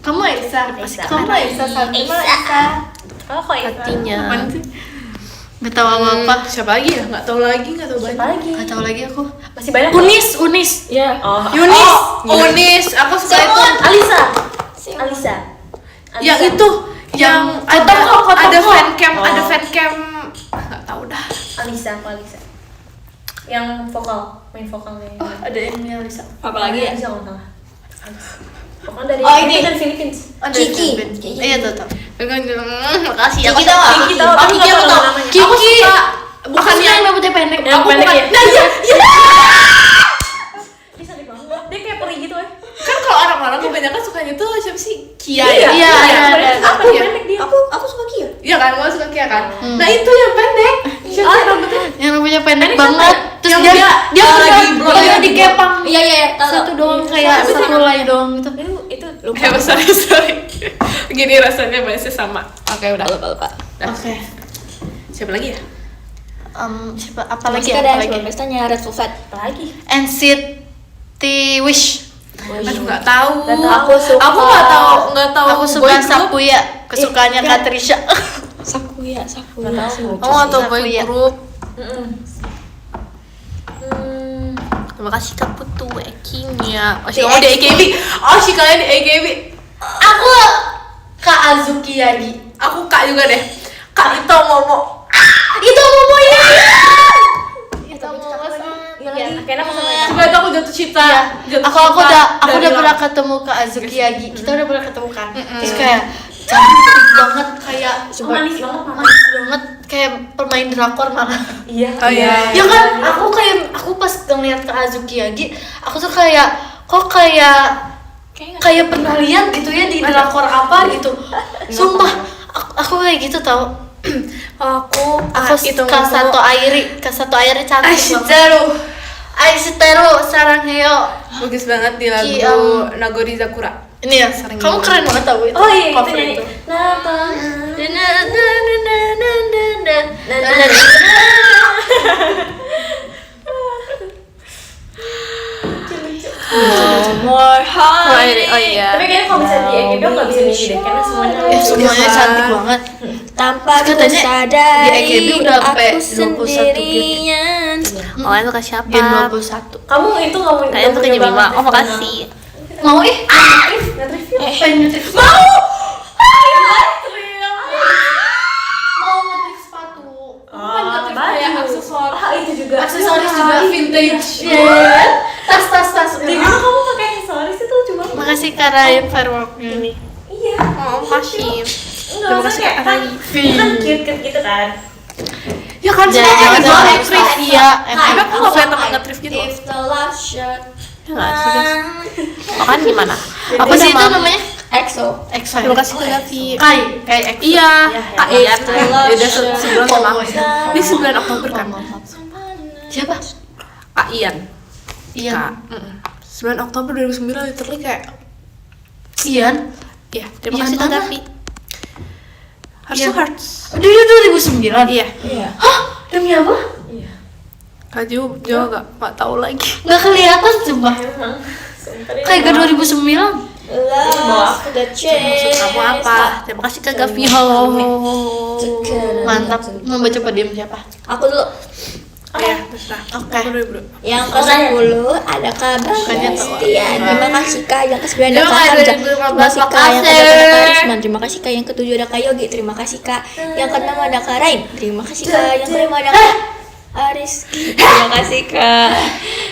Kamu Aisyah. Kamu Aisyah sama Aisyah. Aku Aisyah. hatinya. Apaan sih? Gak tahu apa-apa. Siapa lagi ya? Nggak tahu lagi banyak. Lagi. Gak tahu lagi aku. Masih banyak. Unis. Iya. Oh. Unis. Aku suka itu. Alisa. Yang itu yang ada fan cam nggak tahu dah. Alisa. Yang main vokalnya. Ada yang Lisa. Apa lagi ya? Alisa nggak salah. Pokoknya dari Oh, ini. dari Philippines. Kiki. Iya tahu. Makasih ya. Kiki tahu nggak? Kiki tahu. Oh, Kiki aku tahu. Kiki. Bukan yang rambutnya pendek. Yang pendek ya? Nah, iya. Dia cantik banget. Dia kayak peri gitu ya. Kan kalau orang-orang kebanyakan sukanya tuh siapa sih? Kia. Iya, ada. Apa ya? Pendek dia. Aku suka Kia. Iya kan, gue suka Kia kan. Nah itu yang pendek. Siapa sih rambutnya? Yang rambutnya pendek Ini banget. Terus Yang dia dia lagi blond. dia dikepang. Iya, tahu. Satu doang kayak satu lay doang gitu. Itu Sorry. Gini rasanya bahasnya sama. Oke udah. Lupa. Oke. Siapa lagi ya? Siapa apa lagi? Masih ada Apa lagi? sebelum pestanya Red Velvet. lagi. NCT Wish. Aduh nggak tahu. Aku suka. Aku nggak tahu. Aku suka Sakuya, kesukaannya Katrisha. Sakuya. Nggak tahu. Aku nggak tahu boy Sakuya. group. Terima kasih Kak Putu Ekinya. Oh si kamu di AKB. Oh si kalian di AKB. Aku Kak Azuki Yagi. Aku kak juga deh. Kak itu Momo. Itu Momoya. Itu Iya, kayaknya aku sama ya. Coba itu aku jatuh cinta. Aku udah pernah ketemu Kak Azuki Yagi. Kita udah pernah ketemu kan. Terus kayak cantik banget kayak Manis banget mama. manis banget kayak pemain drakor malah. Iya. Oh iya. Ya kan, aku pas ngeliat Kak Azuki Yagi, aku tuh kayak kok kayak pernah lihat gitu ya di drakor apa gitu. Sumpah, aku kayak gitu tau. Aku Aku Kasato Airi cantik Ashitaru. Aishiteru Sarangheyo. Bagus banget di lagu Ki, Nagori Zakura. Ini ya, kamu keren banget tau itu. Oh iya, itu cover nyanyi. itu. More honey. Oh iya. Tapi kayaknya kalau bisa di EGB nggak bisa milih deh, karena semuanya Semuanya cantik banget. Tanpa ku Katanya sadari di EGB udah sampai aku 21 gitu. sendirian. Oh, itu ke siapa? Gen 21. Kamu itu nggak mau Kalian tuh ke Jemima. nyoba Oh, makasih. Mau nge-review? pengen nge-trip mau nge-trip sepatu. Bukan nge-trip kayak aksesoris. Itu juga Aksesoris juga vintage. Iya. Tas. Di mana kamu pakai aksesoris itu cuma Makasih Kak Ryan fireworknya nih. iya. Oh, makasih. Terima kasih Kak Raifi. Kan cute gitu kan. Ya kan Jangan semua nge-thrift ya. Tapi aku nggak punya teman nge-thrift gitu. If the last shot. Enggak sih, guys. Oh, kan gimana? Aku Apa sih udah itu mau namanya? EXO. EXO. Terima kasih Kak Gavi. Kayak EXO. Iya, Kak Ian. the last Beda shot. sebulan sama aku. Ini 9 Oktober kan? Siapa? Kak Ian. Iya. Kak. 9 Oktober 2009 literally kayak Ian. iya, terima Ian kasih Kak mana? Gavi. Hearts Iya. to Hearts. Dia 2009. Iya. Hah? Demi apa? Kak Jo nggak tahu lagi. Nggak kelihatan sumpah. Emang. Sumpah deh. Kayak ke 2009. Love the chance. Kamu apa? Terima kasih Kak Gavi. Halo. Mantap. Mau baca podium siapa? Aku dulu. Iya, terserah. Oke. Aku dulu, bro. Yang ke-10 ada kabar setia. Terima kasih Kak. Yang ke-9 ada Terima Kak kasih, Hamzah. 2015. Terima kasih Kak. Yang ke-8 ada Kak Risman. Terima kasih Kak. Yang ke-7 ada Kak Yogi. Terima kasih Kak. Yang ke-6 ada Kak Rain. Terima kasih Kak. Yang ke-5 ada Kak Aris. Terima kasih Kak.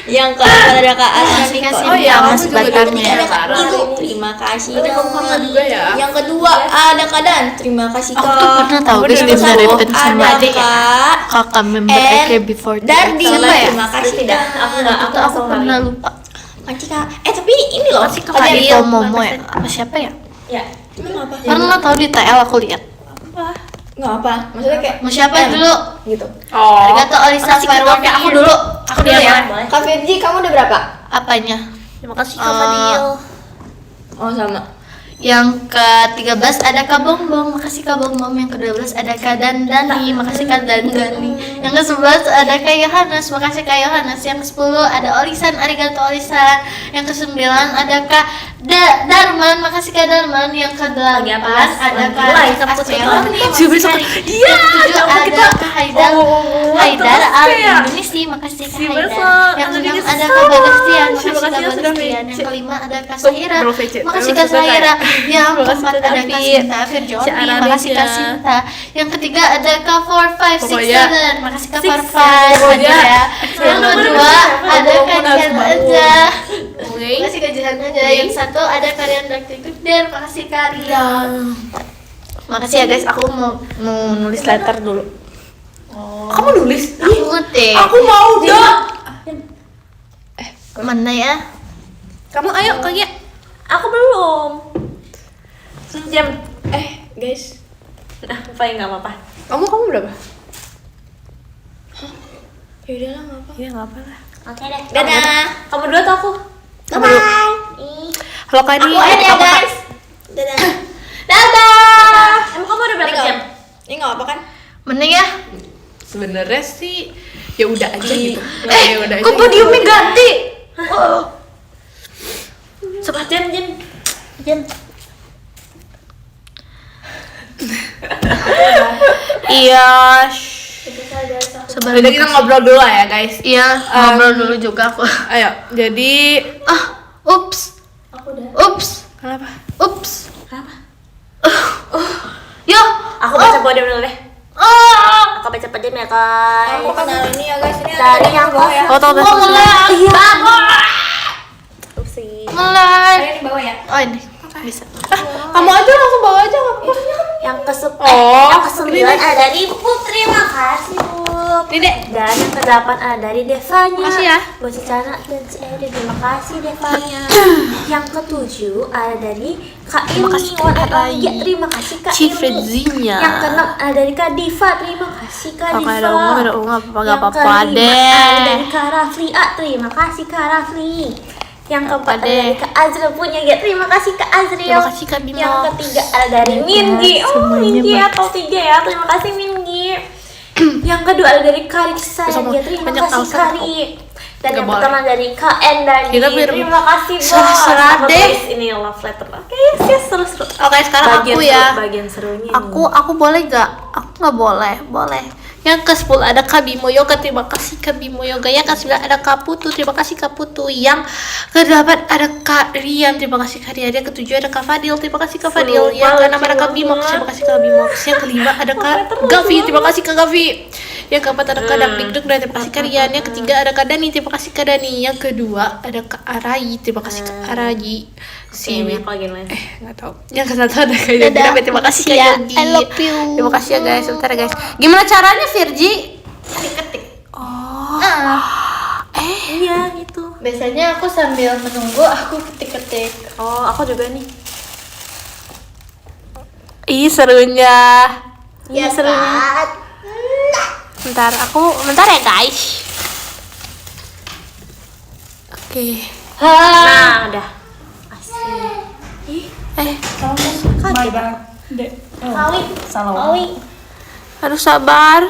Yang ke-4 ada Kak Asrani. Oh iya, Yang aku juga ke-3 ada Kak dengar. Ilu. Terima kasih Berarti kamu Kak. pernah juga ya? Yang kedua ada Kak Dan. Terima kasih Kak. Aku tuh pernah tahu guys Yang di ke-satu Narrated sama ada adik ya. Kak Kakak member And AKB48. Dardi. Siapa ya? Terima kasih Tidak, Kak. aku nggak. Itu aku pernah lupa. Makasih Kak. Tapi ini loh. Masih Kak Ito Momo ya? Apa siapa ya? Ya. Kenapa? Pernah tahu di TL aku lihat. Nggak apa. Maksudnya kayak Mau siapa dulu? gitu. Oh. Arigato Alisa firework ya. Aku dulu. Aku dulu ya. Boleh. Kak Firji, kamu udah berapa? Apanya? Terima kasih Kak Fadil. Oh sama. Yang ke-13 ada Kak Bongbong, makasih Kak Bongbong. Yang ke-12 ada Kak Dandani, makasih Kak Dandani. Yang ke-11 ada Kak Yohanes, makasih Kak Yohanes. Yang ke-10 ada Olisan, arigato Olisan. Yang ke-9 ada Kak Darman, makasih Kak Darman. Yang ke-8 ada Kak Asmel. Yang ke-7 ada Kak Haidar, Haidar Al-Indonesia, makasih Kak Haidar. Yang ke-6 ada Kak Bagastian, makasih Kak Bagastian. Yang ke-5 ada Kak Sahira, makasih Kak Sahira. Yang keempat ada Kak Sinta Firjoni, makasih Kak Sinta. Yang ketiga ada Kak 4567, makasih Kak 45 ya. Yang kedua ada Kak Jihan aja, makasih Kak Jihan aja. Yang satu ada Karian Dakti Geder, makasih Kak Rian. Makasih ya guys, aku mau nulis letter dulu. Kamu nulis? Aku ngetik. Aku mau dong. Mana ya? Kamu ayo Kak Gia. Aku belum. Sejam. Guys. Nah, paling nggak apa-apa. Kamu berapa? Ya udahlah nggak apa. Iya nggak apa lah. Oke deh. Dadah. Kamu dulu atau aku? Bye. Halo Kak Di. Aku aja ya guys. Dadah. Dadah. Emang kamu udah berapa jam? Ini nggak apa kan? Mending ya? Sebenarnya sih ya udah aja gitu. Ya udah aja. Kok podiumnya ganti? Sebat jam. Iya. Udah kita ngobrol dulu lah ya guys. Iya, ngobrol dulu juga aku. Ayo, jadi Ups. Ups. kenapa? Ups. Kenapa? Yo. Aku baca podium dulu deh. Aku baca podium ya guys. Aku kenal ini ya guys. Ini Dari yang bawah ya. Foto mulai. Upsi. Mulai. Ini di bawah ya. Oh ini bisa. Kamu aja langsung bawa aja nggak apa-apa. Yang ke-10 Oh, yang ke-9 ada dari Pup, terima kasih Pup. Dede. Dan yang ke-8 ada dari Devanya. Makasih ya. Buat si Cana dan si Ede, terima kasih Devanya. Yang ke-7 ada dari Kak Imi. Terima kasih Kak Imi. Cifredzinya. Yang ke-6 ada dari Kak Diva, terima kasih Kak Diva. Oke, ada ungu apa Yang apa-apa kelima deh. ada dari Kak Rafli, terima kasih Kak Rafli. Yang keempat ada dari Kak Azril punya ya, terima kasih Kak Azril. Terima kasih Kak Bimo. Yang ketiga ada dari Mingi. Oh, Mingi atau 3 ya, terima kasih Mingi. Yang kedua ada dari Kariksa ya, terima banyak kasih alasan Kari. Dan Nggak yang boleh. pertama dari Kak Endani. Kita Terima kasih bos. Serah Aku deh. tulis ini love letter. Oke, yes, seru-seru. Oke, sekarang Bagian aku ya. bagian serunya. Aku boleh gak? Aku nggak boleh. Boleh. Yang ke-10 ada Kak Bimo Yoga, terima kasih Kak Bimo Yoga. Yang ke-9 ada Kak Putu, terima kasih Kak Putu. Yang ke-8 ada Kak Rian, terima kasih Kak Rian. Yang ke-7 ada Kak Fadil, terima kasih Kak Fadil. Yang ke-6 ada Kak Bimo, terima kasih Kak Bimo. Yang ke-5 ada Kak Gavi, terima kasih Kak Gavi. Yang ke-4 ada Kak Dakdikduk, dan terima kasih Kak Rian. Yang ke-3 ada Kak Dani, terima kasih Kak Dani. Yang ke-2 ada Kak Arai, terima kasih Kak Arai. Si apa lagi lain? Nggak tahu. Yang ke-1 ada Kak Yogi. Tapi terima kasih Kak Yogi. I love you. Terima kasih ya guys. Sebentar ya guys. Gimana caranya Virgi? Ketik. Iya gitu. Biasanya aku sambil menunggu aku ketik-ketik. Oh, aku juga nih. Ih serunya. Iya serunya. Bentar ya guys. Oke. Nah, udah. Asik. Awi. Aduh sabar.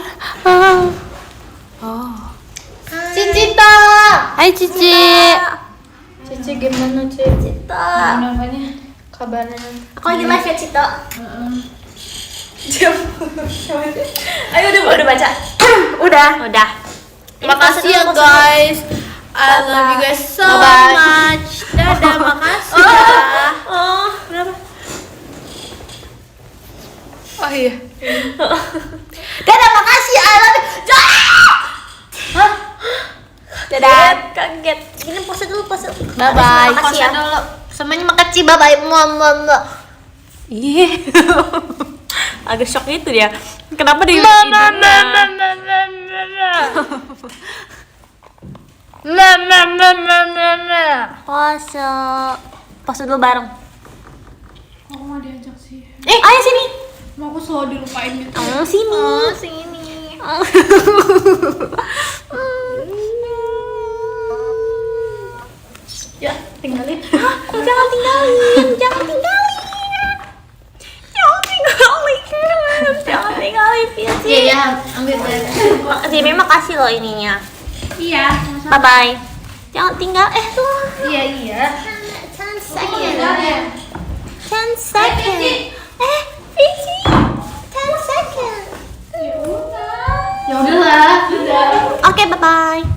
Cicita. Hai Cici. Cici gimana Cici? Namanya. Kabarnya? Aku lagi live ya, Cito. Ayo udah baca. Udah. Makasih ya guys. I love you guys so much. Dadah, makasih ya. Oh, berapa? Oh iya. Dadah, makasih. I love you. Dadah. Kaget. Gini pose dulu, pose. Bye bye. Makasih ya. Semuanya makasih. Bye bye. Muah. Iya. Agak shock gitu dia. Kenapa di Pose dulu bareng. Aku mau diajak sih. Ayo sini. Mau aku selalu dilupain gitu. Sini. Ya, tinggalin. Jangan tinggalin. Jangan tinggalin, Pilsi. Iya, ambil dari. Jimmy makasih loh ininya. Iya. Bye bye. Jangan tinggal. Tuh. Iya. Saya.